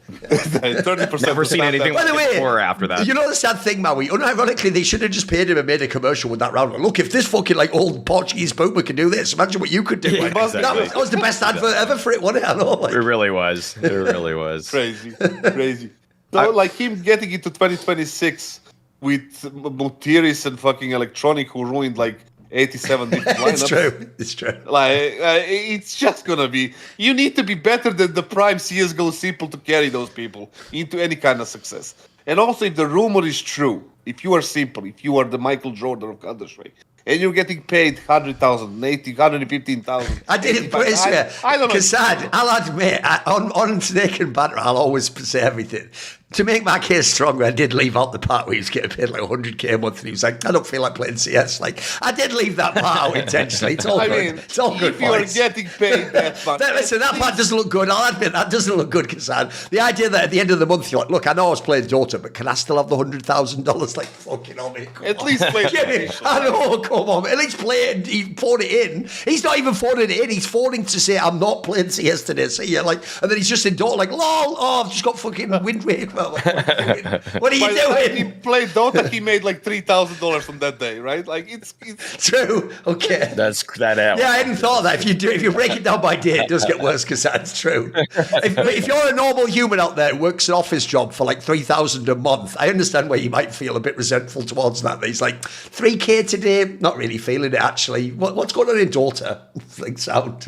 30%. Never seen anything by the way, before after that. You know the sad thing, Maui? Unironically, they should have just paid him and made a commercial with that round. Look, if this fucking like old Portuguese boomer can do this, imagine what you could do. Like, exactly. That was the best advert ever for it, wasn't it? I know, like. It really was. It really was. Crazy. So, like him getting into 2026 with Mutiris and fucking Electronic, who ruined like 87 different lineups. It's true. Like, it's just gonna be. You need to be better than the prime CS:GO Simple to carry those people into any kind of success. And also, if the rumor is true, if you are Simple, if you are the Michael Jordan of Counter-Strike, and you're getting paid 100,000, 80, 115,000. I didn't put it here. I don't know. Kasad, I'll admit, on Snake and Banter, I'll always say everything. To make my case stronger, I did leave out the part where he was getting paid like 100k a month, and he was like, I don't feel like playing CS. Like, I did leave that part out intentionally. It's all good. I mean, it's all good if you are getting paid that much. Listen, that part doesn't look good. I'll admit that doesn't look good, Kasad. The idea that at the end of the month, you're like, look, I know I was playing Dota, but can I still have the $100,000? Like, fucking on me. At least play it. I know, come on. At least play it and he phoned it in. He's not even phoning it in. He's phoning to say, I'm not playing CS today. So yeah, like, and then he's just in Dota, like, lol, oh, I've just got fucking wind wave. What are you doing? He played Dota, he made like $3,000 from that day, right? Like, it's true. Okay. That's that out. Yeah, I hadn't thought of that. If you break it down by day, it does get worse, because that's true. If you're a normal human out there who works an office job for like $3,000 a month, I understand where you might feel a bit resentful towards that. He's like, 3k today, not really feeling it actually. What's going on in Dota? Like, sound.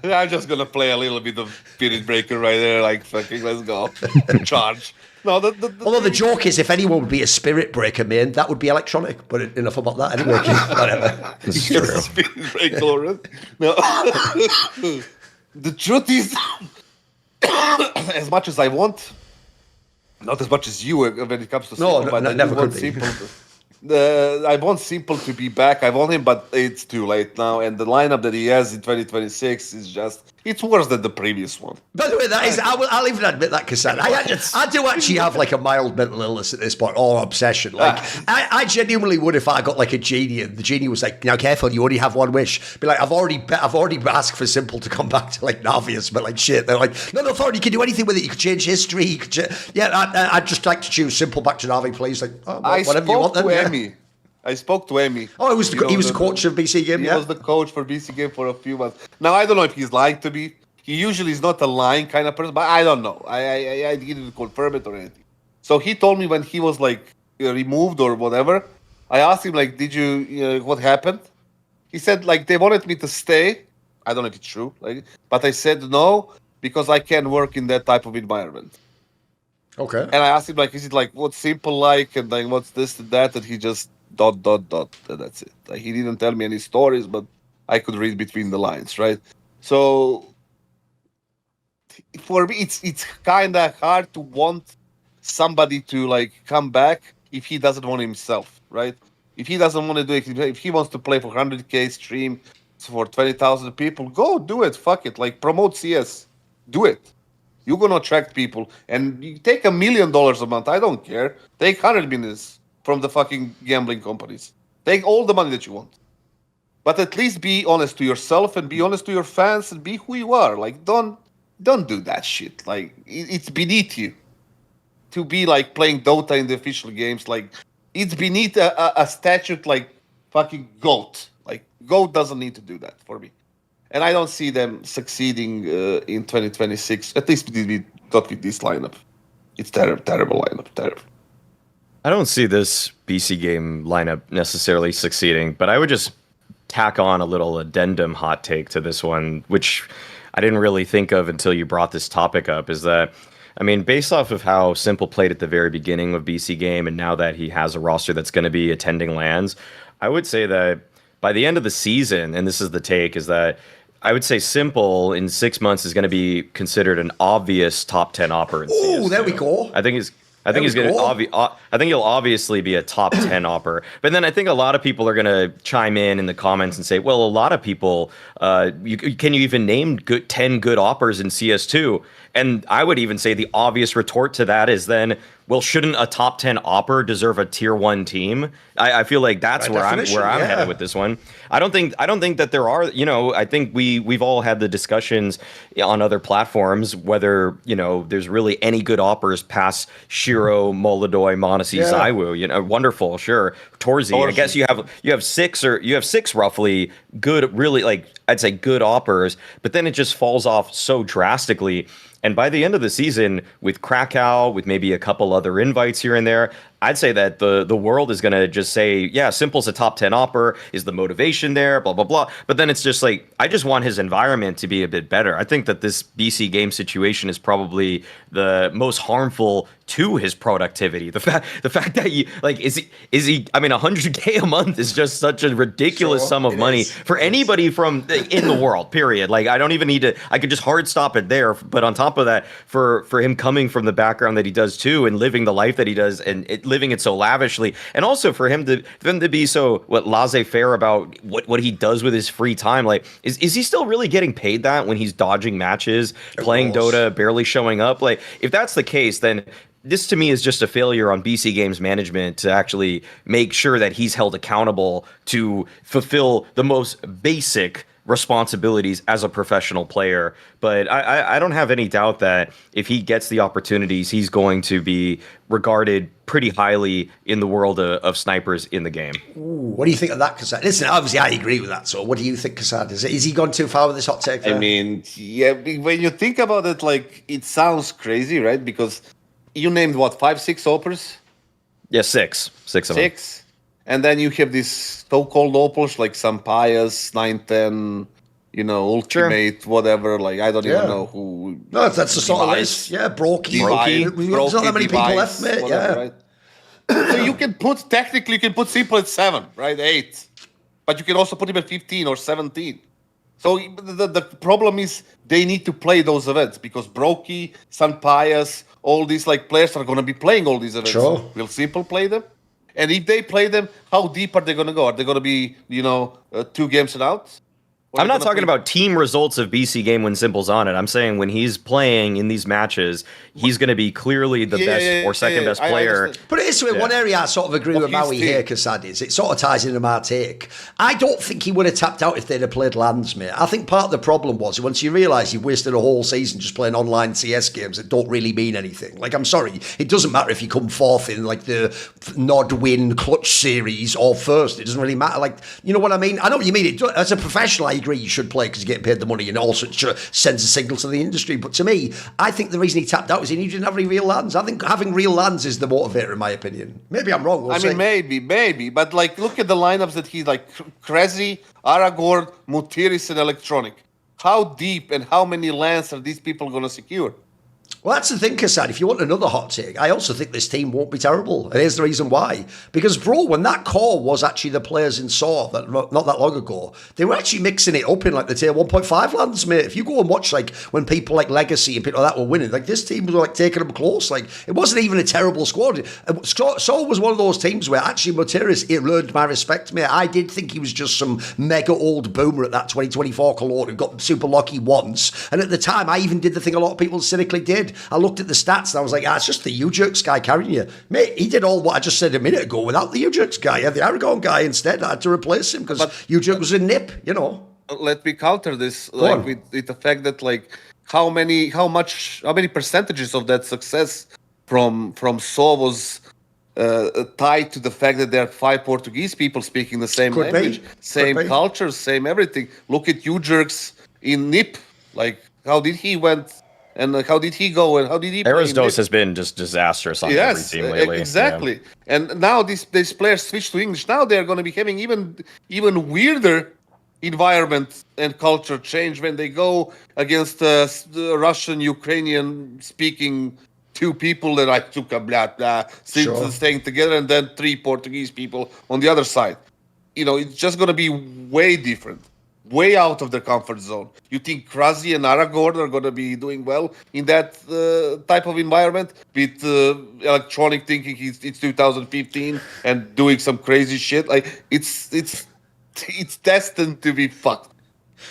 I'm just gonna play a little bit of Spirit Breaker right there, like fucking let's go. Charge. No, although the joke is, if anyone would be a Spirit Breaker main, that would be Electronic. But enough about that anyway. Whatever. It's true. Spirit Breaker. No. The truth is, as much as I want, not as much as you when it comes to Simple, but I never want could be. Simple. I want Simple to be back. I want him, but it's too late now. And the lineup that he has in 2026 is it's worse than the previous one. By the way, that is, I'll even admit that, Kassan. I do actually have like a mild mental illness at this point, or obsession. Like, I genuinely would if I got like a genie and the genie was like, now careful, you only have one wish. Be like, I've already asked for Simple to come back to like Navius, but like shit, they're like, no, Authority, you can do anything with it. You can change history. You can I'd just like to choose Simple back to Navi, please. Like, whatever you want then. I spoke to Emmy. Oh, he was the coach of BC.Game, He was the coach for BC.Game for a few months. Now, I don't know if he's lying to me. He usually is not a lying kind of person, but I don't know. I didn't confirm it or anything. So he told me when he was like removed or whatever, I asked him like, did you what happened? He said like they wanted me to stay. I don't know if it's true, like, but I said no because I can't work in that type of environment. Okay. And I asked him like, is it like what's Simple like and like what's this and that, and he just ... And that's it. Like, he didn't tell me any stories, but I could read between the lines, right? So for me, it's kind of hard to want somebody to like come back if he doesn't want himself, right? If he doesn't want to do it, if he wants to play for 100K stream for 20,000 people, go do it. Fuck it. Like promote CS. Do it. You're gonna attract people, and you take $1 million a month. I don't care. Take 100 millions from the fucking gambling companies. Take all the money that you want. But at least be honest to yourself and be honest to your fans and be who you are. Like don't do that shit. Like it's beneath you to be like playing Dota in the official games. Like it's beneath a statute like fucking GOAT. Like GOAT doesn't need to do that for me. And I don't see them succeeding in 2026. At least not with this lineup. It's terrible lineup. Terrible. I don't see this BC.Game lineup necessarily succeeding, but I would just tack on a little addendum hot take to this one, which I didn't really think of until you brought this topic up, is that, I mean, based off of how Simple played at the very beginning of BC.Game, and now that he has a roster that's going to be attending LANs, I would say that by the end of the season, and this is the take, is that I would say Simple in 6 months is going to be considered an obvious top 10 opper in CS2. Oh, there we go. I think he's going to. I think he'll obviously be a top 10 opper. But then I think a lot of people are going to chime in the comments and say, "Well, a lot of people, can you even name 10 good oppers in CS2?" And I would even say the obvious retort to that is then, well, shouldn't a top 10 opper deserve a tier 1 team? I feel like that's where I'm headed with this one. I don't think that there are, I think we've all had the discussions on other platforms whether, there's really any good oppers past Shiro, Molodoy, Monesi, Zaiwu, wonderful, sure. Torzi, I guess you have six roughly good, really, like I'd say good oppers, but then it just falls off so drastically. And by the end of the season, with Krakow, with maybe a couple other invites here and there, I'd say that the world is going to just say, yeah, Simple's a top 10 opper. Is the motivation there? Blah, blah, blah. But then it's just like, I just want his environment to be a bit better. I think that this BC.Game situation is probably the most harmful to his productivity. The fact that is he, I mean, 100K a month is just such a ridiculous sum of money for anybody from in the world, period. Like, I don't even need to, I could just hard stop it there. But on top of that, for him coming from the background that he does too, and living the life that he does, and living it so lavishly, and also for him to be so laissez-faire about what he does with his free time. Like, is he still really getting paid that when he's dodging matches, playing Dota, barely showing up? Like, if that's the case, then this to me is just a failure on BC.Game's management to actually make sure that he's held accountable to fulfill the most basic responsibilities as a professional player. But I don't have any doubt that if he gets the opportunities, he's going to be regarded pretty highly in the world of snipers in the game. Ooh, what do you think of that, Kasad? Listen, obviously I agree with that. So what do you think, Kasad? Is he gone too far with this hot take there? I mean, yeah, when you think about it, like, it sounds crazy, right? Because you named, what, 5, 6 oppers? Yeah, six of them. And then you have these so-called oppers like Sampayas, 910, Ultimate, whatever. Like, I don't even know who. No, that's the sort of list. Yeah, Brokey. There's not that many people left, mate. Whatever, right? So you can put Simple at 7, right? 8. But you can also put him at 15 or 17. So the problem is they need to play those events because Brokey, Sampayas, all these like players are going to be playing all these events. Sure. Will Simple play them? And if they play them, how deep are they going to go? Are they going to be, 2 games and out? I'm not talking about team results of BC.Game when Simple's on it. I'm saying when he's playing in these matches, he's going to be clearly the best or second best player. But it is one area I sort of agree with Maui here, Kasad, is it sort of ties into my take. I don't think he would have tapped out if they'd have played LANs, mate. I think part of the problem was once you realise you've wasted a whole season just playing online CS games that don't really mean anything. Like, I'm sorry, it doesn't matter if you come fourth in like the Nod Win Clutch series or first. It doesn't really matter. Like, you know what I mean? I know what you mean. As a professional, I agree you should play because you're getting paid the money, and also it sends a signal to the industry. But to me, I think the reason he tapped out is he didn't have any real lands. I think having real lands is the motivator, in my opinion. Maybe I'm wrong. I mean, maybe. But like, look at the lineups that he's like: Krezi, Aragorn, Mutiris, and Electronic. How deep and how many lands are these people going to secure? Well, that's the thing, Kassan. If you want another hot take, I also think this team won't be terrible. And here's the reason why. Because, bro, when that core was actually the players in SAW not that long ago, they were actually mixing it up in like the tier 1.5 lands, mate. If you go and watch like when people like Legacy and people like that were winning, like this team was like taking them close. Like it wasn't even a terrible squad. SAW was one of those teams where actually Motiris, it earned my respect, mate. I did think he was just some mega old boomer at that 2024 Cologne who got super lucky once. And at the time, I even did the thing a lot of people cynically did. I looked at the stats and I was like, it's just the U-Jerks guy carrying you. Mate, he did all what I just said a minute ago without the U-Jerks guy. He had the Aragon guy instead. I had to replace him because U-Jerk was a nip, you know. Let me counter this with the fact that how many percentages of that success from SAW was tied to the fact that there are 5 Portuguese people speaking the same language, same culture, same everything. Look at U-Jerks in NIP. Like, how did he went and how did he go and how did he play? Erasdos has been just disastrous on every team lately. Exactly. Yeah. And now these players switch to English. Now they're going to be having even weirder environment and culture change when they go against the Russian, Ukrainian speaking 2 people that I took a blah staying together, and then 3 Portuguese people on the other side. You know, it's just going to be way different. Way out of their comfort zone. You think Krasi and Aragorn are going to be doing well in that type of environment with Electronic thinking it's 2015 and doing some crazy shit? Like it's destined to be fucked.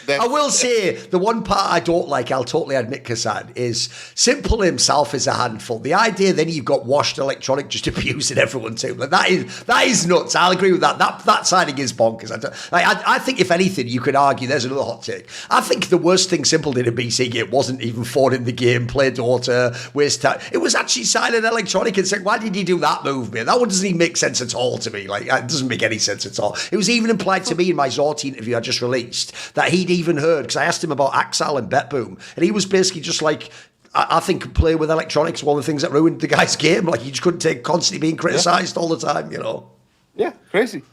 I will say the one part I don't like, I'll totally admit, Kassan, is Simple himself is a handful. The idea then you've got Washed Electronic just abusing everyone too. Like that is nuts. I'll agree with that. That signing is bonkers. I think if anything, you could argue there's another hot take. I think the worst thing Simple did in BC.Game wasn't even phone in the game, play daughter, waste time. It was actually signing Electronic and saying, why did he do that move, man? That one doesn't even make sense at all to me. Like it doesn't make any sense at all. It was even implied to me in my Zorti interview I just released that he'd even heard, because I asked him about Axal and BetBoom, and he was basically just like, I think playing with Electronics one of the things that ruined the guy's game. Like, he just couldn't take constantly being criticised all the time, you know. Yeah, crazy.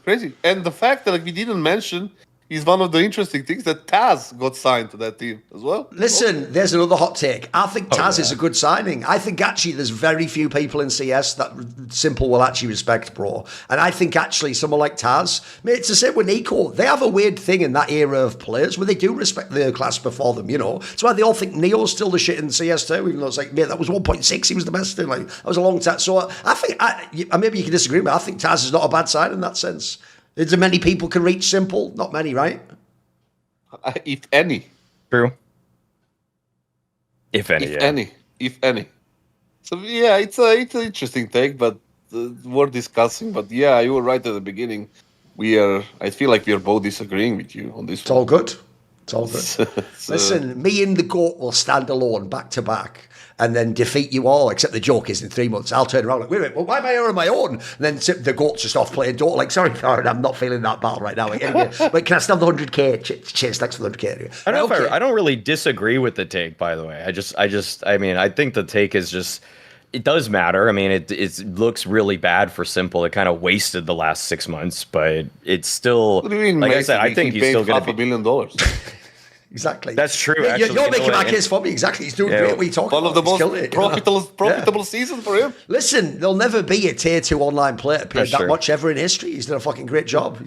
And the fact that we didn't mention is one of the interesting things that Taz got signed to that team as well. Listen, there's another hot take. I think Taz is a good signing. I think actually there's very few people in CS that Simple will actually respect, bro. And I think actually someone like Taz, mate, it's the same with Nico. They have a weird thing in that era of players where they do respect the class before them, you know. It's why they all think Neo's still the shit in CS2, even though it's like, mate, that was 1.6, he was the best thing. Like, that was a long time. So I think, maybe you can disagree, but I think Taz is not a bad sign in that sense. Is there many people can reach Simple? Not many, right? If any. True. If any. So yeah, it's an interesting take, but worth discussing. But yeah, you were right at the beginning. I feel like we are both disagreeing with you on this. It's all good. Listen, me and the GOAT will stand alone back to back and then defeat you all, except the joke is in 3 months, I'll turn around like, wait a minute, well, why am I here on my own? And then the GOAT's just off playing Dota, like, sorry, Farron, I'm not feeling that battle right now. Like, anyway, but can I still have the 100k? Chase, thanks for the 100k. I don't really disagree with the take, by the way. I think the take is just, it does matter. I mean, it looks really bad for Simple. It kind of wasted the last 6 months, but it's still, what do you mean, like I said, I think he's still going to be $500 million. Exactly. That's true. Actually, you're making my case for me. Exactly. He's doing great. What are you talking about? One of the most profitable seasons season for him. Listen, there'll never be a tier 2 online player paid that much ever in history. He's done a fucking great job.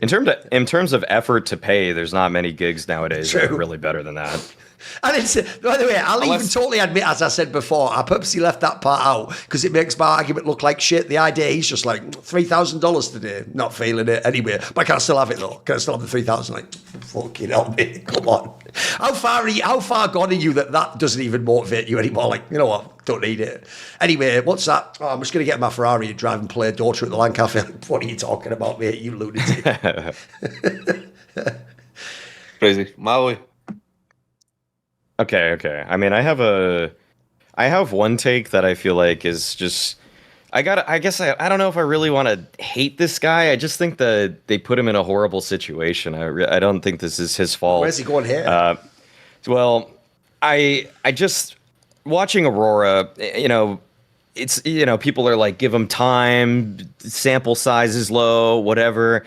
In terms of effort to pay, there's not many gigs nowadays that are really better than that. And it's, by the way, I'll even totally admit, as I said before, I purposely left that part out because it makes my argument look like shit. The idea, he's just like, $3,000 today, not feeling it anyway. But can I still have it though? Can I still have the 3,000? Like, fucking hell, mate, come on. How far gone are you that doesn't even motivate you anymore? Like, you know what? Don't need it. Anyway, what's that? Oh, I'm just going to get my Ferrari and drive and play Dota at the LAN cafe. What are you talking about, mate? You lunatic. Crazy. Maui. Okay. I mean, I have one take that I feel like is just, I don't know if I really want to hate this guy. I just think that they put him in a horrible situation. I don't think this is his fault. Where's he going here? Well, I just watching Aurora, it's, people are like, give him time, sample size is low, whatever.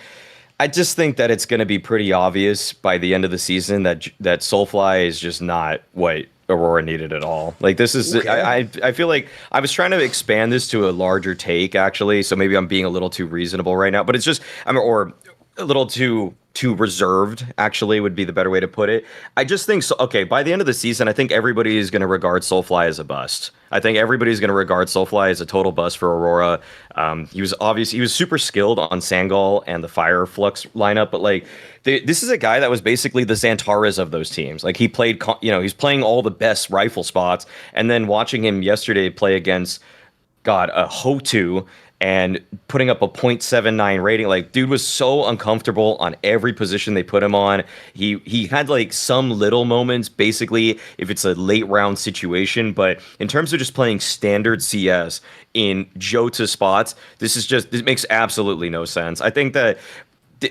I just think that it's going to be pretty obvious by the end of the season that soulfly is just not what Aurora needed at all. Like this is, I feel like I was trying to expand this to a larger take actually. So maybe I'm being a little too reasonable right now, but it's just, or a little too reserved actually would be the better way to put it. I just think so. Okay, by the end of the season, I think everybody is going to regard soulfly as a bust. I think everybody's going to regard soulfly as a total bust for Aurora. He was super skilled on Sangol and the Fire Flux lineup, but like this is a guy that was basically the Xantaras of those teams. Like he played, he's playing all the best rifle spots, and then watching him yesterday play against Hotu and putting up a 0.79 rating. Like, dude was so uncomfortable on every position they put him on. He had like some little moments, basically, if it's a late round situation. But in terms of just playing standard CS in Jota spots, this makes absolutely no sense. I think that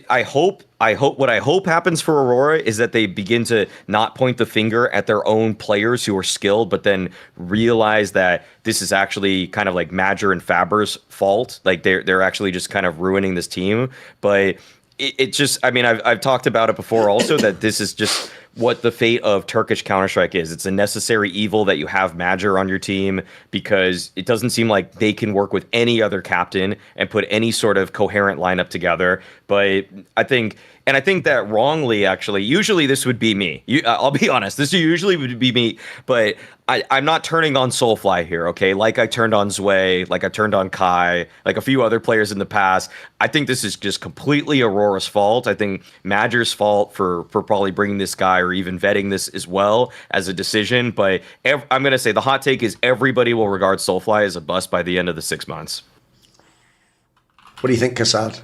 I hope what I hope happens for Aurora is that they begin to not point the finger at their own players who are skilled, but then realize that this is actually kind of like Major and Faber's fault. Like they're actually just kind of ruining this team. But it just, I mean, I've talked about it before also that this is just what the fate of Turkish Counter-Strike is. It's a necessary evil that you have Major on your team because it doesn't seem like they can work with any other captain and put any sort of coherent lineup together. But I think that wrongly, actually, usually this would be me. I'll be honest, this usually would be me, but I'm not turning on soulfly here, okay? Like I turned on Zwei, like I turned on Kai, like a few other players in the past. I think this is just completely Aurora's fault. I think Major's fault for probably bringing this guy or even vetting this as well as a decision. But I'm going to say the hot take is everybody will regard soulfly as a bust by the end of the 6 months. What do you think, Kassad?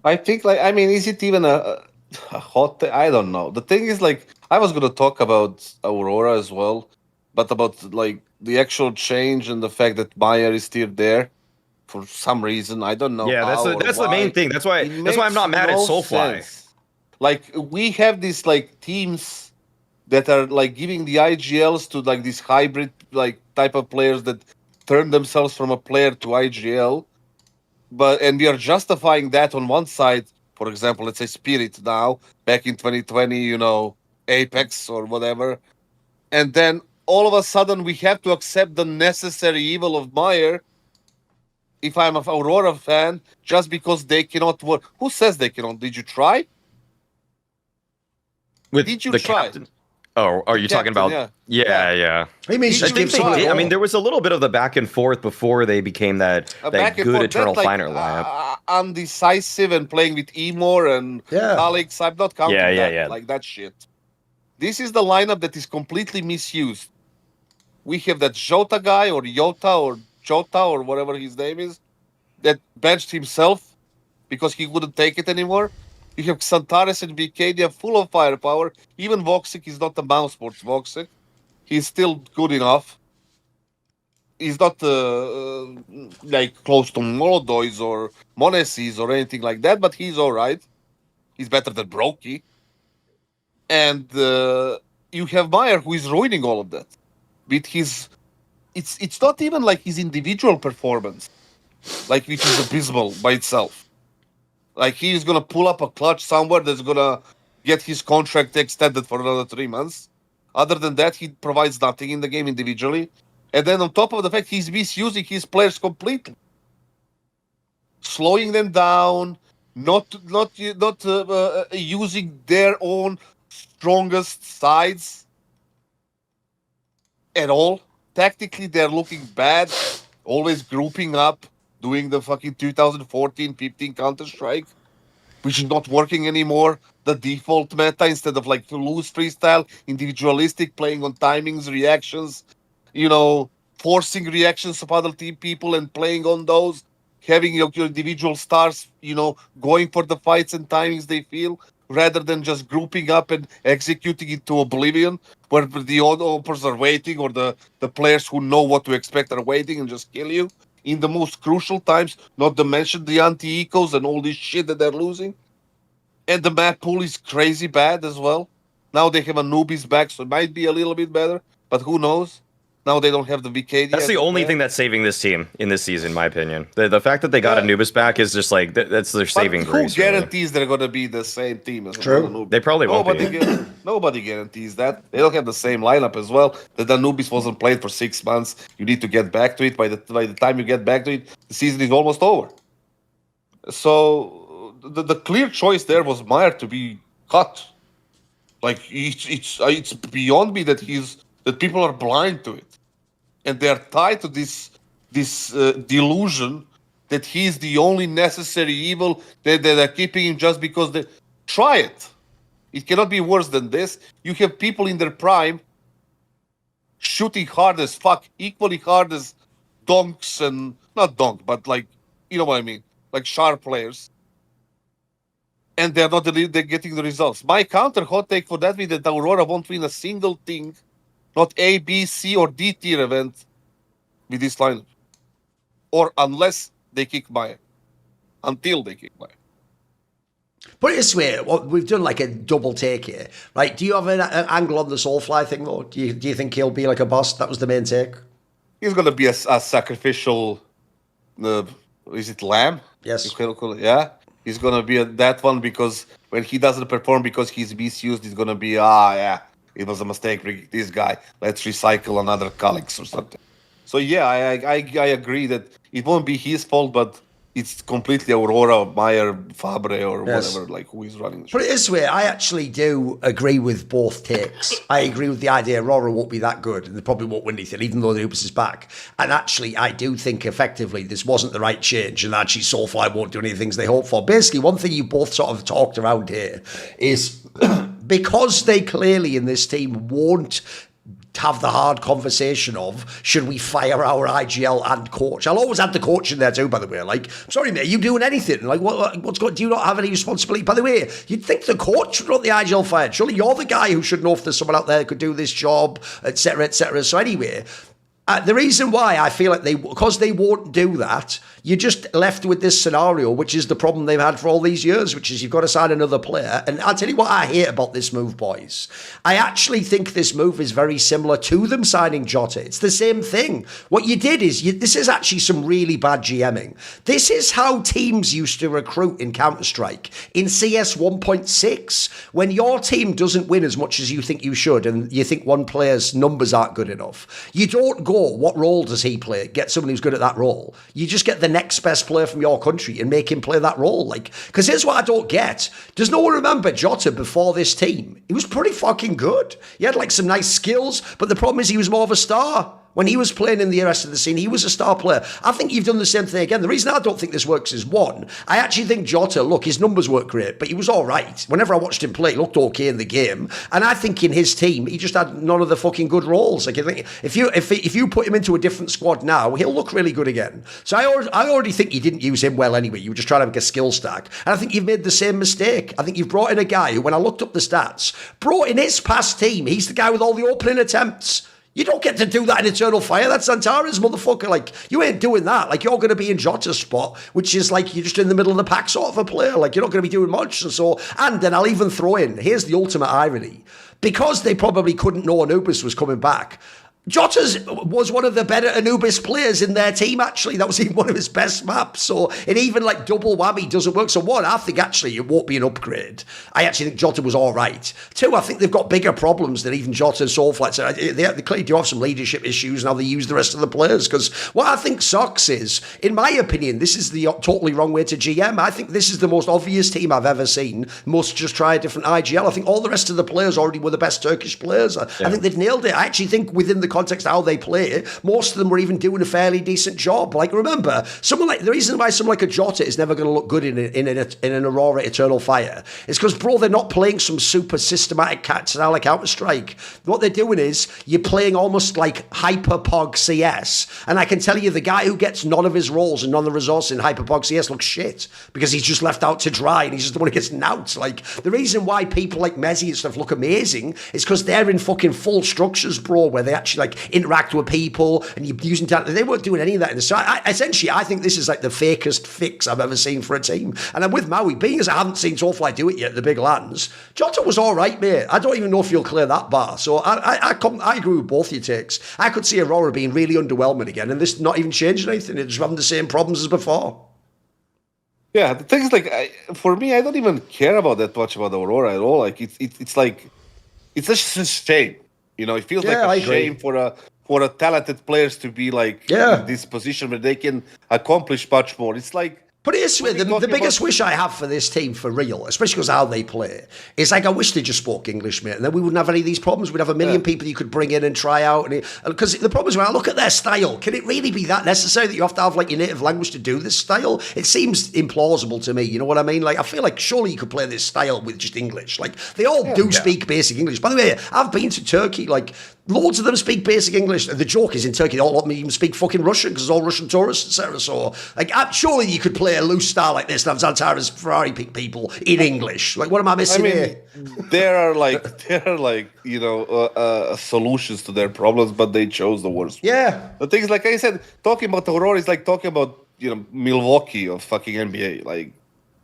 I think, is it even a hot take? I don't know. The thing is, I was going to talk about Aurora as well, but about, the actual change and the fact that Meyer is still there for some reason. I don't know. Yeah, that's the main thing. That's why I'm not mad at soulfly. Sense. We have these, teams that are, giving the IGLs to, these hybrid, type of players that turn themselves from a player to IGL. And we are justifying that on one side, for example, let's say Spirit now, back in 2020, Apex or whatever. And then all of a sudden we have to accept the necessary evil of Meyer, if I'm an Aurora fan, just because they cannot work. Who says they cannot? Did you try? Did you try? Captain? Oh, are you talking about? Yeah. He means I think they did. I mean, there was a little bit of the back and forth before they became that good Eternal Finder lineup. Undecisive and playing with Emor and Alex. I'm not counting that. Like that shit. This is the lineup that is completely misused. We have that Jota guy or Jota or whatever his name is that benched himself because he wouldn't take it anymore. You have Xantares and Vicadia full of firepower. Even Voxic is not a mouse sports Voxic. He's still good enough. He's not close to Molodois or Monesis or anything like that, but he's all right. He's better than Brokey. And you have Meyer, who is ruining all of that. With his... It's not even like his individual performance, which is abysmal by itself. He's going to pull up a clutch somewhere that's going to get his contract extended for another 3 months. Other than that, he provides nothing in the game individually. And then on top of the fact, he's misusing his players completely. Slowing them down, not using their own strongest sides at all. Tactically, they're looking bad, always grouping up. Doing the fucking 2014-15 Counter-Strike, which is not working anymore. The default meta, instead of loose freestyle, individualistic, playing on timings, reactions, forcing reactions of other team people and playing on those, having your individual stars, going for the fights and timings they feel, rather than just grouping up and executing it to oblivion, where the others are waiting or the players who know what to expect are waiting and just kill you. In the most crucial times, not to mention the anti-ecos and all this shit that they're losing. And the map pool is crazy bad as well. Now they have a newbies back, so it might be a little bit better, but who knows? Now they don't have the VK. That's the only thing that's saving this team in this season, in my opinion. The fact that they got Anubis back is just like that's their saving grace. Who guarantees they're going to be the same team as True. They probably won't be. Nobody guarantees that. They don't have the same lineup as well. The Anubis wasn't played for 6 months. You need to get back to it. By the time you get back to it, the season is almost over. So the clear choice there was Meyer to be cut. Like it's beyond me that people are blind to it. And they are tied to this delusion that he's the only necessary evil that they're keeping him just because they try it. It cannot be worse than this. You have people in their prime shooting hard as fuck, equally hard as donks and not donk, but like you know what I mean, like sharp players. And they're getting the results. My counter hot take for that is that Aurora won't win a single thing. Not A, B, C, or D tier event with this lineup. Or unless they kick Meyer. Until they kick Meyer. Put it this way, we've done like a double take here. Right? Do you have an angle on the soulfly thing though? Do you think he'll be like a boss? That was the main take? He's going to be a sacrificial, is it lamb? Yes. You can call it, yeah? He's going to be that one because when he doesn't perform because he's misused, he's going to be, it was a mistake, this guy. Let's recycle another Calyx or something. So yeah, I agree that it won't be his fault, but it's completely Aurora, Meyer, Fabre, or whatever, like who is running the show. Put it this way, I actually do agree with both takes. I agree with the idea Aurora won't be that good, and they probably won't win anything, even though the Ubis is back. And actually, I do think effectively this wasn't the right change, and actually Soulfly won't do any things they hope for. Basically, one thing you both sort of talked around here is because they clearly in this team won't have the hard conversation of should we fire our IGL and coach. I'll always add the coach in there too, by the way. Like, sorry mate, you doing anything? Like, what's going? Do you not have any responsibility? By the way, you'd think the coach would want the IGL fired. Surely you're the guy who should know if there's someone out there who could do this job, etc., etc. So anyway. The reason why I feel like because they won't do that, you're just left with this scenario, which is the problem they've had for all these years, which is you've got to sign another player. And I'll tell you what I hate about this move, boys. I actually think this move is very similar to them signing Jota. It's the same thing. What you did is, this is actually some really bad GMing. This is how teams used to recruit in Counter-Strike in CS 1.6. When your team doesn't win as much as you think you should, and you think one player's numbers aren't good enough, you don't go, what role does he play? Get someone who's good at that role. You just get the next best player from your country and make him play that role. Like, because here's what I don't get. Does no one remember Jota before this team? He was pretty fucking good. He had like some nice skills, but the problem is he was more of a star. When he was playing in the rest of the scene, he was a star player. I think you've done the same thing again. The reason I don't think this works is, one, I actually think Jota, look, his numbers weren't great, but he was all right. Whenever I watched him play, he looked okay in the game. And I think in his team, he just had none of the fucking good roles. Like, I think if you put him into a different squad now, he'll look really good again. So I already think you didn't use him well anyway. You were just trying to make a skill stack. And I think you've made the same mistake. I think you've brought in a guy who, when I looked up the stats, brought in his past team. He's the guy with all the opening attempts. You don't get to do that in Eternal Fire. That's Santara's motherfucker. Like, you ain't doing that. Like, you're going to be in Jota's spot, which is like you're just in the middle of the pack sort of a player. Like, you're not going to be doing much. And then I'll even throw in, here's the ultimate irony. Because they probably couldn't know Anubis was coming back, Jota's was one of the better Anubis players in their team, actually. That was even one of his best maps. So it even like double whammy doesn't work. So one, I think actually it won't be an upgrade. I actually think Jota was all right. Two, I think they've got bigger problems than even Jota and Soulfly. So they clearly do have some leadership issues and how they use the rest of the players. Because what I think sucks is, in my opinion, this is the totally wrong way to GM. I think this is the most obvious team I've ever seen. Must just try a different IGL. I think all the rest of the players already were the best Turkish players. I think they've nailed it. I actually think within the context of how they play, most of them were even doing a fairly decent job. Like, remember, someone like the reason why someone like a Jota is never going to look good in an Aurora Eternal Fire is because, bro, they're not playing some super systematic style like Counter-Strike. What they're doing is you're playing almost like hyper-pog CS, and I can tell you the guy who gets none of his roles and none of the resources in hyper-pog CS looks shit because he's just left out to dry and he's just the one who gets nouts. Like, the reason why people like Mezzi and stuff look amazing is because they're in fucking full structures, bro, where they actually like interact with people, and you're using talent. They weren't doing any of that. So essentially, I think this is like the fakest fix I've ever seen for a team. And I'm with Maui, being as I haven't seen soulfly do it yet, the big lands. Jota was all right, mate. I don't even know if you'll clear that bar. So I agree with both your takes. I could see Aurora being really underwhelming again, and this not even changing anything. It's just having the same problems as before. Yeah, the thing is, like, for me, I don't even care about that much about Aurora at all. Like, it's like, it's just a shame. You know, it feels like a shame for a talented players to be like in this position where they can accomplish much more. It's like. But it is the biggest wish I have for this team, for real, especially because how they play, is like I wish they just spoke English, mate, and then we wouldn't have any of these problems. We'd have a million people you could bring in and try out. Because the problem is when I look at their style, can it really be that necessary that you have to have like your native language to do this style? It seems implausible to me. You know what I mean? Like I feel like surely you could play this style with just English. Like they all do speak basic English. By the way, I've been to Turkey. Like loads of them speak basic English. The joke is in Turkey, all of them even speak fucking Russian because it's all Russian tourists, etc. So, like, surely you could play a loose style like this and have Zantara's Ferrari pick people in English. Like, what am I missing here? There are like you know solutions to their problems, but they chose the worst. Yeah. The thing is, like I said, talking about Aurora is like talking about Milwaukee of fucking NBA. Like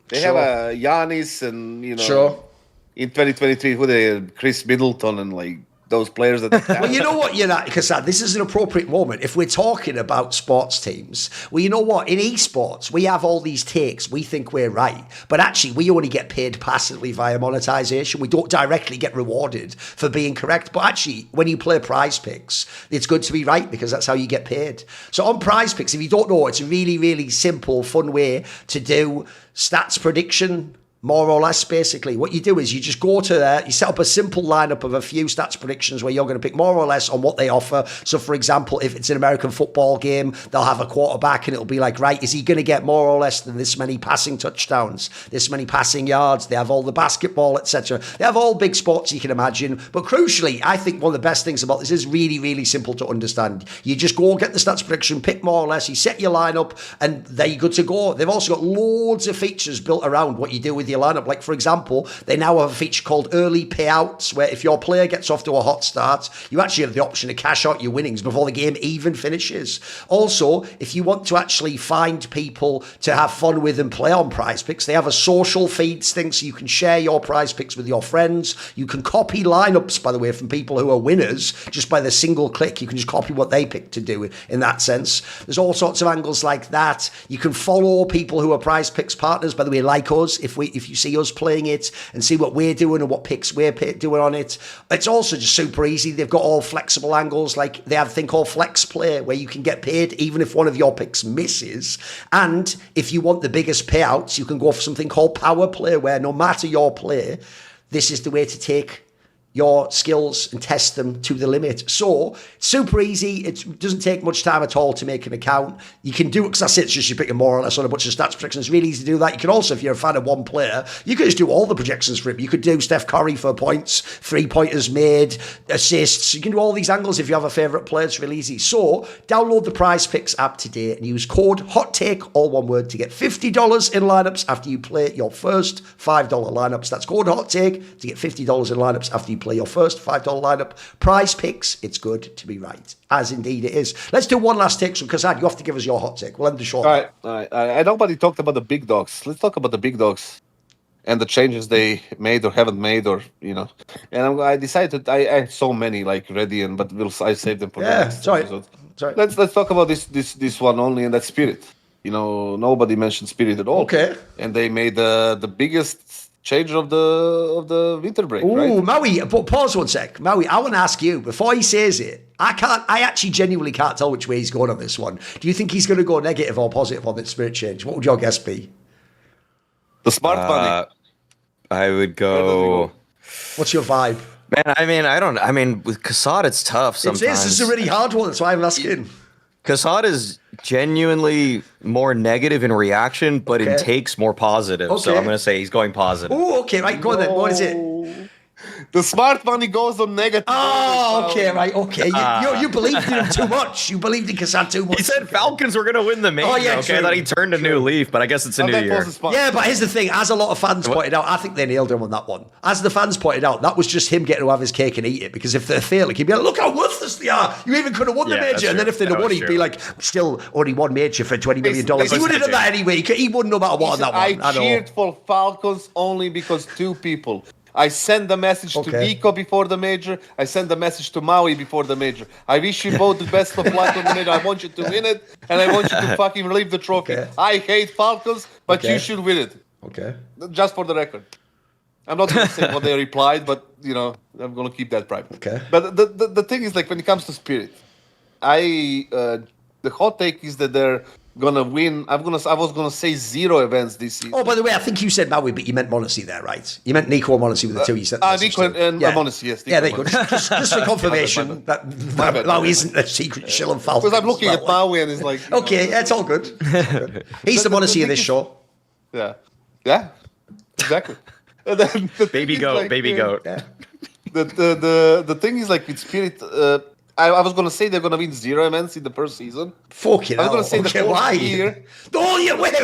they have a Giannis and in 2023 who they Chris Middleton and like. Those players that. Well, you know what, because this is an appropriate moment. If we're talking about sports teams, well, you know what? In esports, we have all these takes. We think we're right, but actually, we only get paid passively via monetization. We don't directly get rewarded for being correct. But actually, when you play Prize Picks, it's good to be right because that's how you get paid. So on Prize Picks, if you don't know, it's a really, really simple, fun way to do stats prediction. More or less, basically. What you do is you just go to there, you set up a simple lineup of a few stats predictions where you're going to pick more or less on what they offer. So, for example, if it's an American football game, they'll have a quarterback and it'll be like, right, is he going to get more or less than this many passing touchdowns, this many passing yards? They have all the basketball, etc. They have all big sports you can imagine. But crucially, I think one of the best things about this is really, really simple to understand. You just go get the stats prediction, pick more or less, you set your lineup, and there you're good to go. They've also got loads of features built around what you do with your lineup. Like, for example, they now have a feature called early payouts, where if your player gets off to a hot start, you actually have the option to cash out your winnings before the game even finishes. Also, if you want to actually find people to have fun with and play on Prize Picks, they have a social feeds thing, so you can share your Prize Picks with your friends. You can copy lineups, by the way, from people who are winners just by the single click. You can just copy what they pick to do in that sense. There's all sorts of angles like that. You can follow people who are Prize Picks partners, by the way, like us, if you see us playing it and see what we're doing and what picks we're doing on it. It's also just super easy. They've got all flexible angles. Like they have a thing called Flex Play where you can get paid even if one of your picks misses. And if you want the biggest payouts, you can go for something called Power Play, where no matter your play, this is the way to take your skills and test them to the limit. So super easy. It doesn't take much time at all to make an account. You can do it because that's it. It's just you pick more or less on a bunch of stats projections. It's really easy to do that. You can also, if you're a fan of one player, you could just do all the projections for him. You could do Steph Curry for points, 3-pointers made, assists. You can do all these angles if you have a favourite player. It's really easy. So download the Prize Picks app today and use code HOTTAKE, all one word, to get $50 in lineups after you play your first $5 lineups. That's code HOTTAKE to get $50 in lineups after you play your first $5 lineup. Prize Picks, it's good to be right, as indeed it is. Let's do one last take, because you have to give us your hot take. We'll end the show. All right. Nobody talked about the big dogs. Let's talk about the big dogs and the changes they made or haven't made, or And I decided I had so many like ready, but I saved them for the next episode. Sorry. Let's talk about this one only, and that's Spirit. Nobody mentioned Spirit at all. Okay. And they made the biggest change of the winter break. Ooh, right? Maui, but pause one sec. Maui, I want to ask you, before he says it, I actually genuinely can't tell which way he's going on this one. Do you think he's going to go negative or positive on the Spirit change? What would your guess be? The smart money. I would go. What's your vibe? Man, with Kassad, it's tough sometimes. This is a really hard one. That's why I'm asking. Kassad is genuinely more negative in reaction, but in takes more positive. Okay. So I'm going to say he's going positive. Oh, okay, right. Go on then. What is it? The smart money goes on negative. Oh, okay, right, okay. You believed in him too much. You believed in Kassad too much. He said Falcons were going to win the major. Oh, yeah, okay, I thought he turned a new leaf, but I guess it's a new year. Yeah, but here's the thing. As a lot of fans pointed out, I think they nailed him on that one. As the fans pointed out, that was just him getting to have his cake and eat it, because if they're failing, he'd be like, look how worthless course they are. You even could have won the Yeah, that's major. And then true. if they'd have That won, was he'd be true. like, still only one major for $20 million. He would have done that anyway. He won no matter what on that one. I cheered for Falcons only because two people. I sent the message to Okay. Nico before the major. I sent the message to Maui before the major. I wish you both the best of luck on the major. I want you to win it, and I want you to fucking leave the trophy. Okay. I hate Falcons, but Okay. you should win it. Okay. Just for the record. I'm not going to say what they replied, but, I'm going to keep that private. Okay. But the thing is, like, when it comes to Spirit, the hot take is that they're going to win. I was going to say 0 events this season. Oh, by the way, I think you said Maui, but you meant Monacy there, right? You meant Nico and Monacy with the two you said. Nico and Monacy, yes. Yeah, there Nico you go. Just for confirmation that bad. Maui isn't a secret shill and Falcons. Because I'm looking at Maui and it's like... Okay, it's all good. He's the Monacy of this show. Yeah. Yeah. Exactly. And then Baby goat, baby goat. Yeah. The thing is, like, with Spirit... I was going to say they're going to win 0 events in the first season. Fucking I was hell. going to say the fourth why? year. Oh, yeah, wait.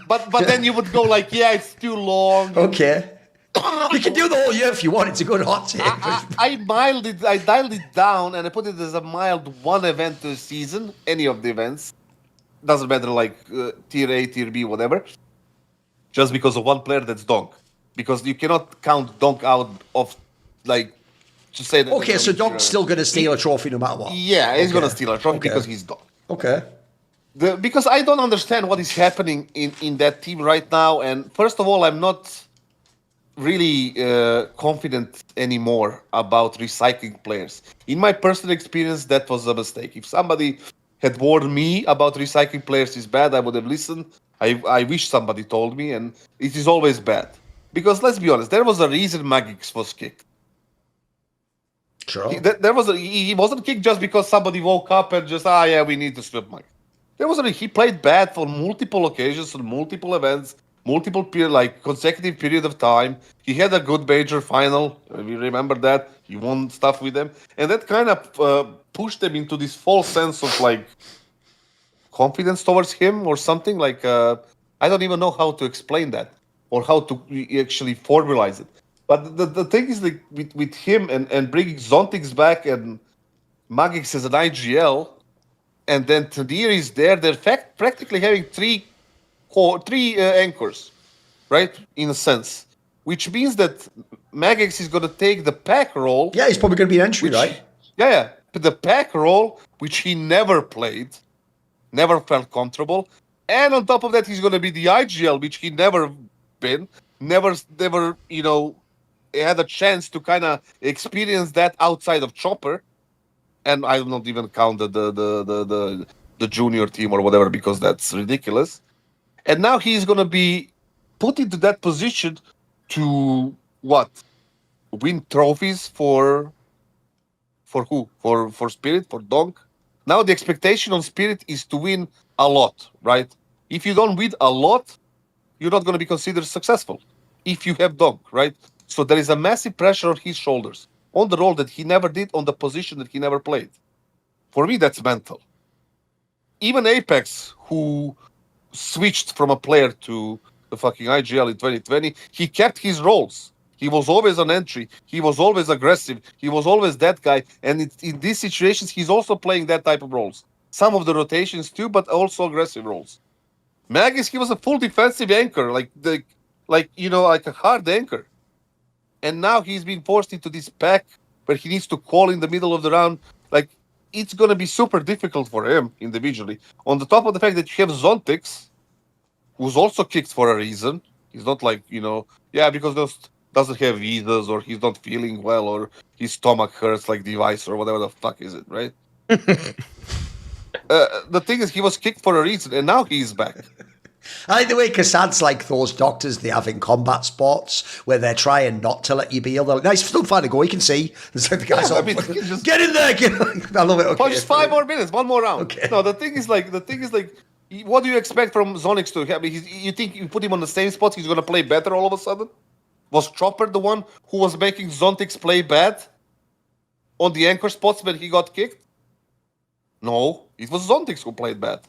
But then you would go like, yeah, it's too long. Okay. You can do the whole year if you want. It's a good hot take. I dialed it down and I put it as a mild 1 event a season, any of the events. Doesn't matter, like tier A, tier B, whatever. Just because of one player that's donk. Because you cannot count donk out of, like, to say that. Okay, so Donk's still going to steal a trophy no matter what. Yeah, he's Okay. going to steal a trophy Okay. because he's donk. Okay. Because I don't understand what is happening in that team right now. And first of all, I'm not really confident anymore about recycling players. In my personal experience, that was a mistake. If somebody had warned me about recycling players is bad, I would have listened. I wish somebody told me, and it is always bad. Because let's be honest, there was a reason Magix was kicked. Sure. He wasn't kicked just because somebody woke up and just, we need to swap Magix. He played bad for multiple occasions, on multiple events, consecutive period of time. He had a good major final. We remember that. He won stuff with them. And that kind of pushed them into this false sense of, like, confidence towards him or something. Like, I don't even know how to explain that or how to actually formalize it. But the thing is, like, with him and bringing Zontix back and Magix as an IGL, and then Tadir is there, they're practically having three anchors, right? In a sense. Which means that Magix is going to take the pack role. Yeah, he's probably going to be an entry, right? Yeah. But the pack role, which he never played, never felt comfortable. And on top of that, he's going to be the IGL, which he never been. Never, had a chance to kind of experience that outside of Chopper. And I will not even count the junior team or whatever, because that's ridiculous. And now he's going to be put into that position to what? Win trophies for who? For Spirit, for Donk? Now the expectation on Spirit is to win a lot, right? If you don't win a lot, you're not going to be considered successful if you have Donk, right? So there is a massive pressure on his shoulders, on the role that he never did, on the position that he never played. For me, that's mental. Even Apex, who switched from a player to the fucking IGL in 2020, he kept his roles. He was always an entry. He was always aggressive. He was always that guy. And in these situations, he's also playing that type of roles. Some of the rotations too, but also aggressive roles. Magis, he was a full defensive anchor, like a hard anchor. And now he's been forced into this pack where he needs to call in the middle of the round. Like, it's going to be super difficult for him individually. On the top of the fact that you have Zontix, who's also kicked for a reason. He's not like, because those doesn't have visas, or he's not feeling well, or his stomach hurts like Device, or whatever the fuck is it, right? The thing is, he was kicked for a reason, and now he's back. I like the way Kassad's like those doctors they have in combat sports where they're trying not to let you be healed. They're like, nice, still fine to go. You can see. It's like the guys just get in there. I love it. Okay, just 5 more minutes, one more round. Okay. No, the thing is like, what do you expect from Zonix to have? You think you put him on the same spot, he's going to play better all of a sudden? Was Chopper the one who was making Zontix play bad on the anchor spots when he got kicked? No, it was Zontix who played bad.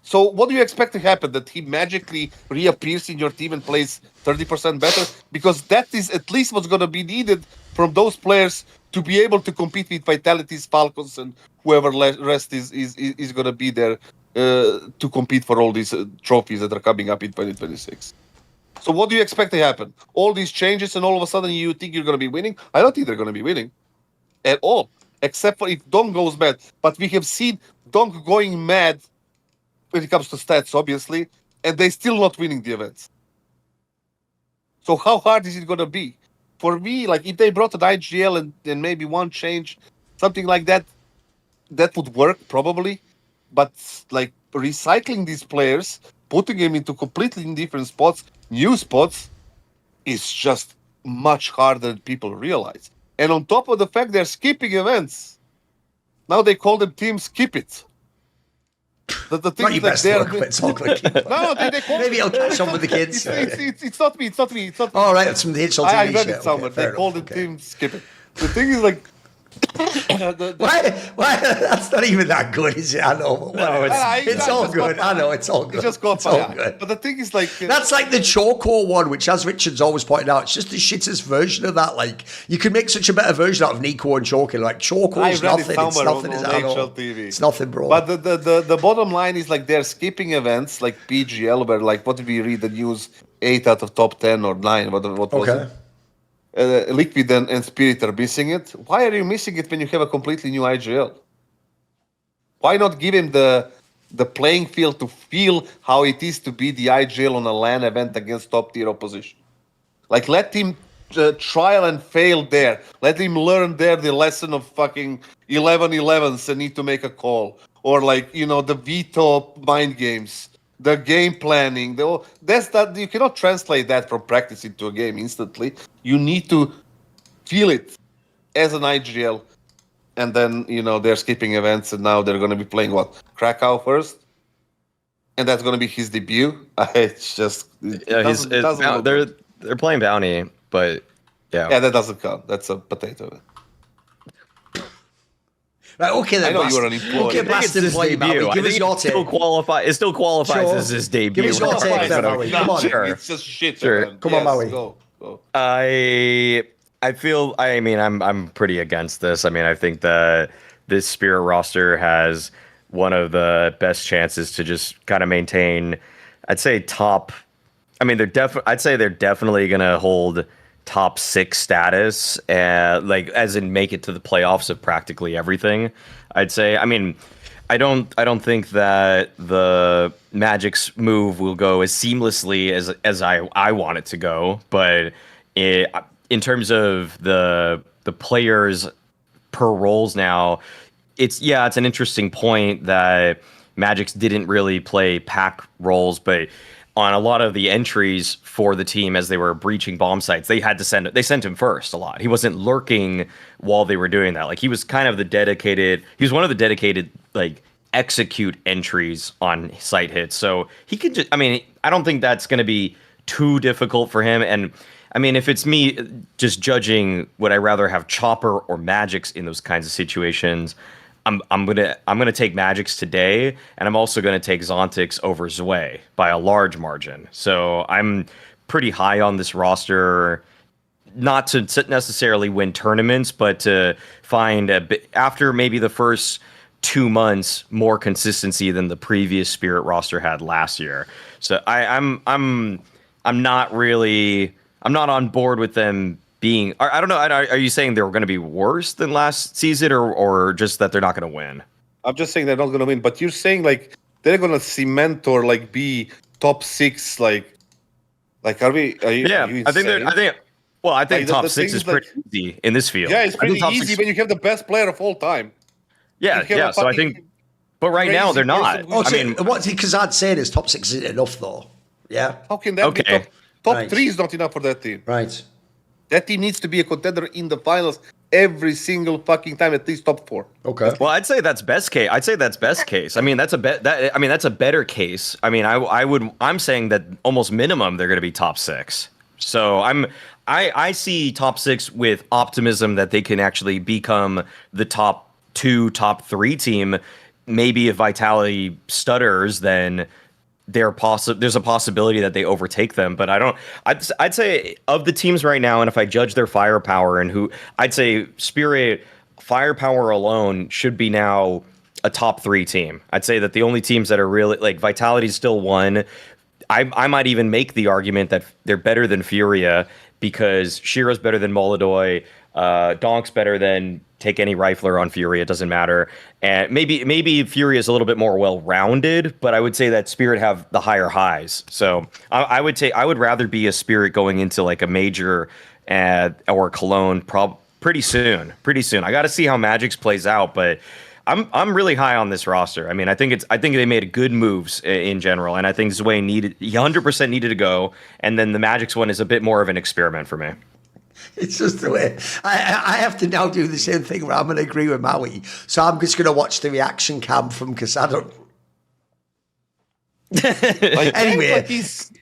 So what do you expect to happen? That he magically reappears in your team and plays 30% better? Because that is at least what's going to be needed from those players to be able to compete with Vitality's Falcons and whoever rest is going to be there to compete for all these trophies that are coming up in 2026. So what do you expect to happen? All these changes and all of a sudden you think you're going to be winning? I don't think they're going to be winning at all, except for if donk goes mad. But we have seen donk going mad when it comes to stats, obviously, and they're still not winning the events. So how hard is it going to be? For me, like, if they brought an IGL and maybe one change, something like that, that would work, probably. But, like, recycling these players, putting them into completely different spots, new spots, is just much harder than people realize. And on top of the fact they're skipping events, now they call them Team Skip It. The thing Not your best work, but it's all good. No, they call Maybe I'll catch up with the kids. It's not me. All right, it's from the HL TV I read show. it somewhere. Okay, They called it okay. Team Skip It. The thing is, like, Why? That's not even that good, is it? I know. But No, it's all good. I know it's all good. it just got It's all fire. good. But the thing is, like, That's like the Choco one, which, as Richard's always pointed out, it's just the shittest version of that. Like, you could make such a better version out of Nico and Choco. Like, Choco's I read nothing. it It's somewhere nothing. on I know. HLTV. It's nothing, bro. But the bottom line is, like, they're skipping events like PGL, where, like, what did we read the news? 8 out of top 10 or 9. What was it? Liquid and Spirit are missing it. Why are you missing it when you have a completely new IGL? Why not give him the playing field to feel how it is to be the IGL on a LAN event against top tier opposition? Like, let him trial and fail there. Let him learn there the lesson of fucking 11-11s and need to make a call. Or, like, you know, the veto mind games. The game planning, that's that you cannot translate that from practice into a game instantly. You need to feel it as an IGL, and then, you know, they're skipping events, and now they're going to be playing Krakow first, and that's going to be his debut. It's just they're playing Bounty, but yeah, that doesn't count. That's a potato. Right, okay, then. I know you were an employee. Okay, I think it's his debut. I think it still qualifies Sure. as his debut. Give us your take then, Maui. Come on. Sure. It's just shit. Sure. Man. Come on, Maui. Go. I feel. I mean, I'm pretty against this. I mean, I think that this Spirit roster has one of the best chances to just kind of maintain. I'd say top. I mean, I'd say they're definitely gonna hold top 6 status, like, as in make it to the playoffs of practically everything. I'd say. I mean, I don't think that the Magic's move will go as seamlessly as I want it to go, but in terms of the players per roles now, it's an interesting point that Magic's didn't really play pack roles, but on a lot of the entries for the team as they were breaching bomb sites, they sent him first a lot. He wasn't lurking while they were doing that. Like, he was one of the dedicated like execute entries on site hits. So he could just, I mean, I don't think that's going to be too difficult for him. And I mean, if it's me just judging, would I rather have Chopper or Magix in those kinds of situations? I'm gonna take Magix today, and I'm also gonna take Zontix over Zwei by a large margin. So I'm pretty high on this roster, not to necessarily win tournaments, but to find a bit after maybe the first 2 months more consistency than the previous Spirit roster had last year. So I'm not on board with them being, I don't know. Are you saying they're going to be worse than last season, or just that they're not going to win? I'm just saying they're not going to win. But you're saying, like, they're going to cement or, like, be top 6. Like are you? Yeah, are you I think. Well, I think like, top 6 is pretty easy in this field. Yeah, it's pretty easy when you have the best player of all time. Yeah. So I think, but right now they're not. I mean, what Kazad said is top 6 isn't enough, though. Yeah. How can that be top Right. 3 is not enough for that team. Right. That team needs to be a contender in the finals every single fucking time, at least top 4. Okay. Well, I'd say that's best case. I mean, that's a that's a better case. I mean, I'm saying that almost minimum they're going to be top 6. So I see top 6 with optimism that they can actually become the top 2, top 3 team maybe if Vitality stutters, then there's a possibility that they overtake them. But I'd say of the teams right now, and if I judge their firepower and who, I'd say Spirit firepower alone should be now a top 3 team. I'd say that the only teams that are really, like, Vitality's still one. I might even make the argument that they're better than Furia because Shira's better than Molodoy, Donk's better than take any rifler on Fury, it doesn't matter. And maybe Fury is a little bit more well-rounded, but I would say that Spirit have the higher highs. So I would rather be a Spirit going into like a major or Cologne pretty soon. I got to see how Magic's plays out, but I'm really high on this roster. I mean, I think they made good moves in general, and I think Zway 100% needed to go, and then the Magic's one is a bit more of an experiment for me. It's just the way I have to now do the same thing where I'm going to agree with Maui. So I'm just going to watch the reaction cam from Casado. Anyway,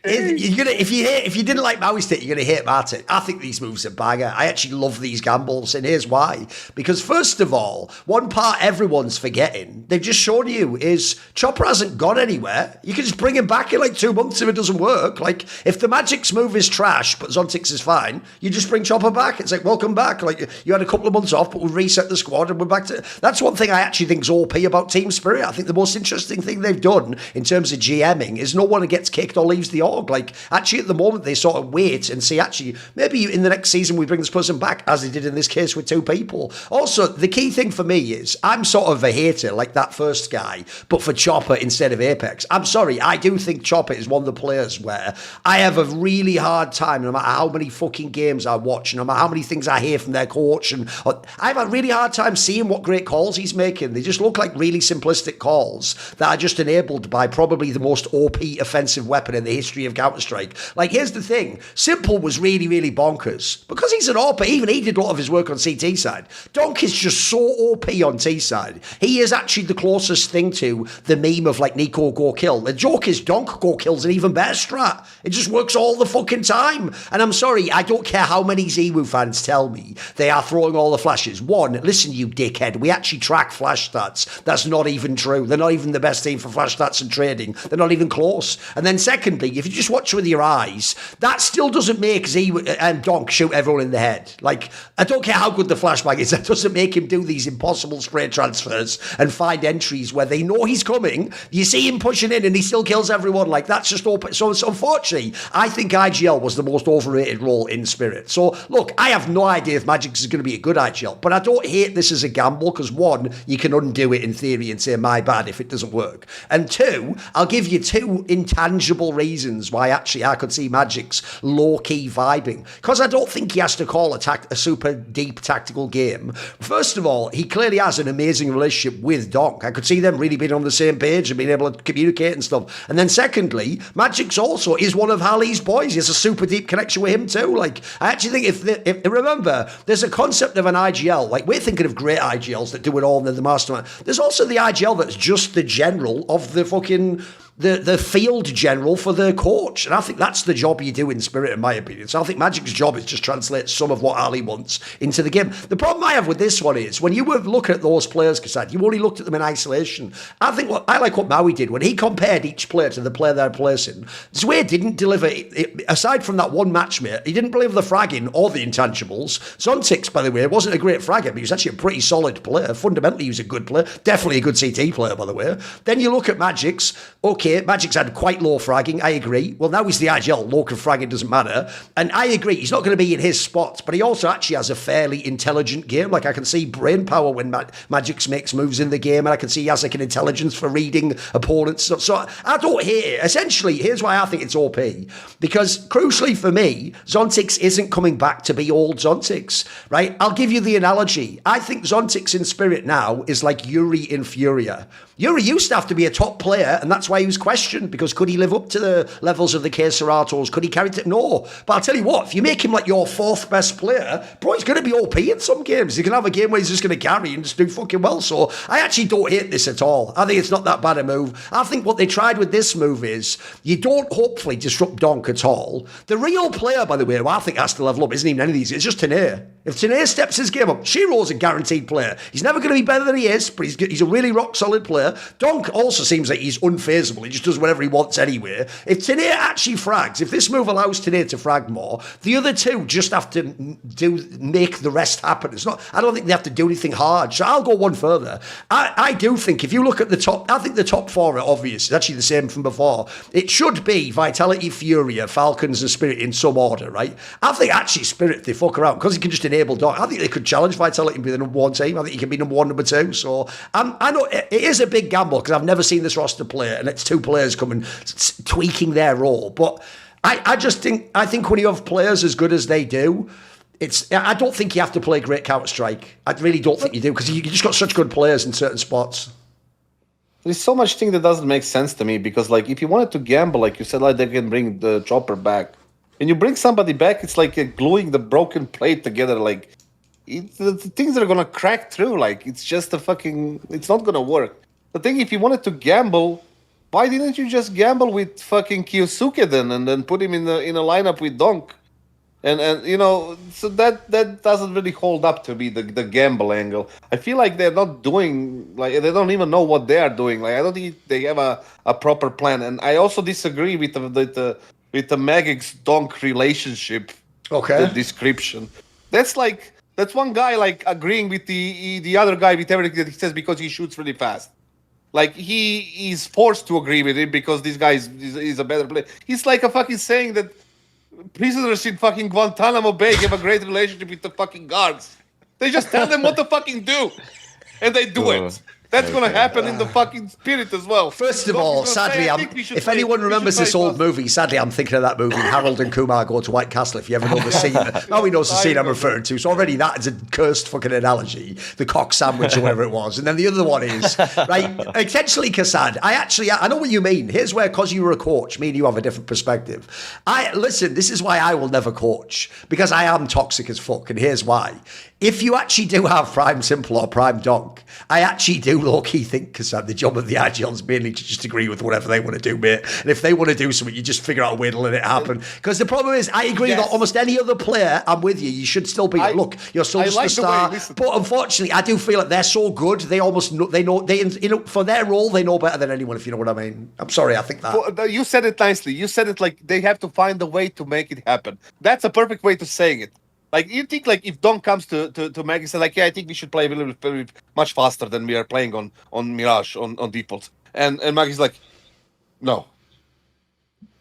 if you didn't like Maui's take, you're going to hate my take. I think these moves are banger. I actually love these gambles, and here's why. Because first of all, one part everyone's forgetting, they've just shown you, is Chopper hasn't gone anywhere. You can just bring him back in like 2 months if it doesn't work. Like, if the Magic's move is trash, but Zontix is fine, you just bring Chopper back. It's like, welcome back. Like, you had a couple of months off, but we'll reset the squad and we're back to... That's one thing I actually think is OP about Team Spirit. I think the most interesting thing they've done in terms of GMing is no one gets kicked or leaves the org. Like, actually, at the moment, they sort of wait and see, actually, maybe in the next season we bring this person back, as they did in this case with 2 people. Also, the key thing for me is, I'm sort of a hater, like that first guy, but for Chopper instead of Apex. I'm sorry, I do think Chopper is one of the players where I have a really hard time, no matter how many fucking games I watch, no matter how many things I hear from their coach, and I have a really hard time seeing what great calls he's making. They just look like really simplistic calls that are just enabled by probably the most OP offensive weapon in the history of Counter-Strike. Like, here's the thing. Simple was really, really bonkers. Because he's an OP, even he did a lot of his work on CT side. Donk is just so OP on T side. He is actually the closest thing to the meme of, like, Nico go kill. The joke is Donk go kill's an even better strat. It just works all the fucking time. And I'm sorry, I don't care how many ZWoo fans tell me they are throwing all the flashes. One, listen, you dickhead, we actually track flash stats. That's not even true. They're not even the best team for flash stats and trading. They're not even close. And then secondly, if you just watch with your eyes, that still doesn't make Z and Donk shoot everyone in the head. Like, I don't care how good the flashbang is, that doesn't make him do these impossible straight transfers and find entries where they know he's coming. You see him pushing in and he still kills everyone. Like, that's just open. So unfortunately, I think IGL was the most overrated role in Spirit. So look, I have no idea if Magix is going to be a good IGL, but I don't hate this as a gamble because one, you can undo it in theory and say my bad if it doesn't work. And two, I'll give you 2 intangible reasons why actually I could see Magic's low-key vibing. Because I don't think he has to call a super deep tactical game. First of all, he clearly has an amazing relationship with Donk. I could see them really being on the same page and being able to communicate and stuff. And then secondly, Magic's also is one of Halley's boys. He has a super deep connection with him too. Like, I actually think if remember, there's a concept of an IGL. Like, we're thinking of great IGLs that do it all and they're the mastermind. There's also the IGL that's just the general of the fucking... the field general for the coach. And I think that's the job you do in Spirit, in my opinion. So I think Magic's job is just translate some of what Ali wants into the game. The problem I have with this one is, when you were looking at those players, Cassad, you only looked at them in isolation. I like what Maui did. When he compared each player to the player they're placing, Zway didn't deliver, aside from that one matchmate, he didn't deliver the fragging or the intangibles. Zontix, by the way, wasn't a great fragger, but he was actually a pretty solid player. Fundamentally, he was a good player. Definitely a good CT player, by the way. Then you look at Magic's, okay, Magic's had quite low fragging, I agree. Well, now he's the IGL, low fragging doesn't matter. And I agree, he's not going to be in his spots, but he also actually has a fairly intelligent game. Like, I can see brain power when Magic's makes moves in the game, and I can see he has like an intelligence for reading opponents. So I don't hate it. Essentially, here's why I think it's OP. Because, crucially for me, Zontix isn't coming back to be old Zontix, right? I'll give you the analogy. I think Zontix in Spirit now is like Yuri in Furia. Yuri used to have to be a top player, and that's why he was questioned because could he live up to the levels of the K Seratos? Could he carry it? No. But I'll tell you what, if you make him like your fourth best player, bro, he's going to be OP in some games. You can have a game where he's just going to carry and just do fucking well. So I actually don't hate this at all. I think it's not that bad a move. I think what they tried with this move is you don't hopefully disrupt donk at all. The real player, by the way, who I think has to level up, isn't even any of these. It's just Tanir. If Tanir steps his game up, Shiro's a guaranteed player. He's never going to be better than he is, but he's a really rock solid player. Donk also seems like he's unfazable. He just does whatever he wants anyway. If Tanir actually frags, if this move allows Tanir to frag more, the other two just have to make the rest happen. It's not. I don't think they have to do anything hard. So I'll go one further. I do think if you look at the top, I think the top four are obvious. It's actually the same from before. It should be Vitality, Furia, Falcons, and Spirit in some order, right? I think actually Spirit, they fuck around because he can just enable Donk. I think they could challenge Vitality and be the number one team. I think he can be number one, number two. So I know it is a big gamble because I've never seen this roster play, and it's two players coming tweaking their role. But I think when you have players as good as they do, I don't think you have to play great Counter-Strike. I really don't think you do because you just got such good players in certain spots. There's so much thing that doesn't make sense to me because, like, if you wanted to gamble, like you said, like they can bring the chopper back. When you bring somebody back, it's like gluing the broken plate together. Like, the things are gonna crack through. Like, it's just it's not gonna work. The thing, if you wanted to gamble, why didn't you just gamble with fucking Kyosuke then, and then put him in a lineup with Donk? And you know, so that doesn't really hold up to me, the gamble angle. I feel like they're not doing, like, they don't even know what they are doing. Like, I don't think they have a proper plan. And I also disagree with the Magix Donk relationship. Okay. The description. That's one guy like agreeing with the other guy with everything that he says because he shoots really fast. Like, he is forced to agree with him because this guy is a better player. He's like a fucking saying that prisoners in fucking Guantanamo Bay have a great relationship with the fucking guards. They just tell them what to fucking do, and they do it. That's going to happen in the fucking Spirit as well. First of all, sadly, if anyone remembers this old movie, sadly, I'm thinking of that movie, Harold and Kumar Go to White Castle, if you ever know the scene. Now he knows the scene I'm referring to, so already that is a cursed fucking analogy, the cock sandwich or whatever it was. And then the other one is, right, essentially, Kassad, I know what you mean. Here's where, because you were a coach, me and you have a different perspective. Listen, this is why I will never coach, because I am toxic as fuck, and here's why. If you actually do have Prime Simple or Prime Donk, I actually do low-key think, Kassad, the job of the IGL is mainly to just agree with whatever they want to do, mate. And if they want to do something, you just figure out a way to let it happen. Because the problem is, I agree that almost any other player, I'm with you, you should still be, look, you're still just a star. But unfortunately, I do feel like they're so good, they almost know, they for their role, they know better than anyone, if you know what I mean. I'm sorry, I think that. Well, you said it nicely. You said it like they have to find a way to make it happen. That's a perfect way to saying it. Like, you think, like, if Donk comes to Mag and says, like, yeah, I think we should play a little bit much faster than we are playing on Mirage, on default. And Mag is like, no.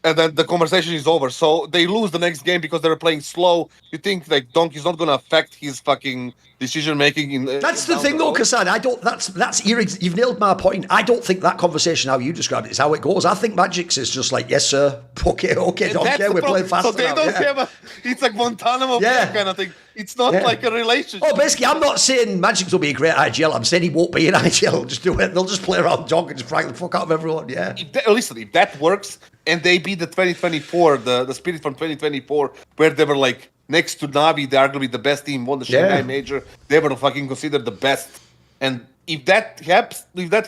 And then the conversation is over. So they lose the next game because they were playing slow. You think, like, Donk is not going to affect his fucking decision-making? That's the thing, though, Kassad. I don't, you've nailed my point. I don't think that conversation, how you described it, is how it goes. I think Magix is just like, yes, sir. Okay, Donk, yeah, we're playing faster. So they don't have it's like Guantanamo kind of thing. It's not like a relationship. Oh, basically, I'm not saying Magix will be a great IGL. I'm saying he won't be an IGL. They'll just do it. They'll just play around Donk and just prank the fuck out of everyone, yeah. If that works, and they beat the 2024, the Spirit from 2024, where they were like next to Navi, they're arguably the best team, won the Shanghai Major. They were fucking considered the best. And if that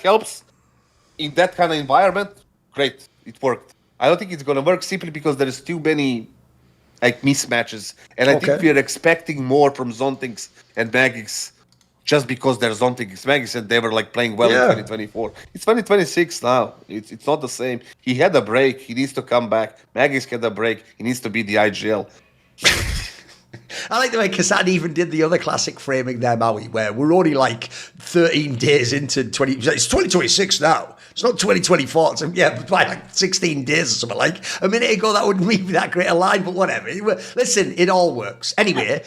helps in that kind of environment, great, it worked. I don't think it's gonna work simply because there's too many like mismatches, and I think we're expecting more from Zontix and Magix just because they're Zontix Magix and they were like playing well in 2024. It's 2026 now. It's not the same. He had a break. He needs to come back. Magix had a break. He needs to be the IGL. I like the way Kassad even did the other classic framing there, Maui, where we're only like 13 days into it's 2026 now. It's not 2024. So by like 16 days or something. Like a minute ago, that wouldn't be that great a line, but whatever. Listen, it all works. Anyway,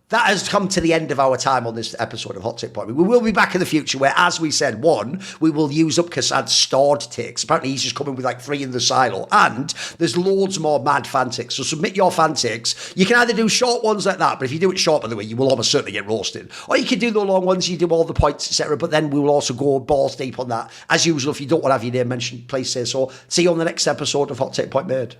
that has come to the end of our time on this episode of Hot Take Point. We will be back in the future where, as we said, one, we will use up Kassad's starred takes. Apparently, he's just coming with like 3 in the silo. And there's loads more mad fan takes. So submit your fan takes. You can either do short ones like that, but if you do it short, by the way, you will almost certainly get roasted. Or you can do the long ones, you do all the points, etc. But then we will also go balls deep on that. As usual, if you don't want to have your name mentioned, please say so. See you on the next episode of Hot Take Point Made.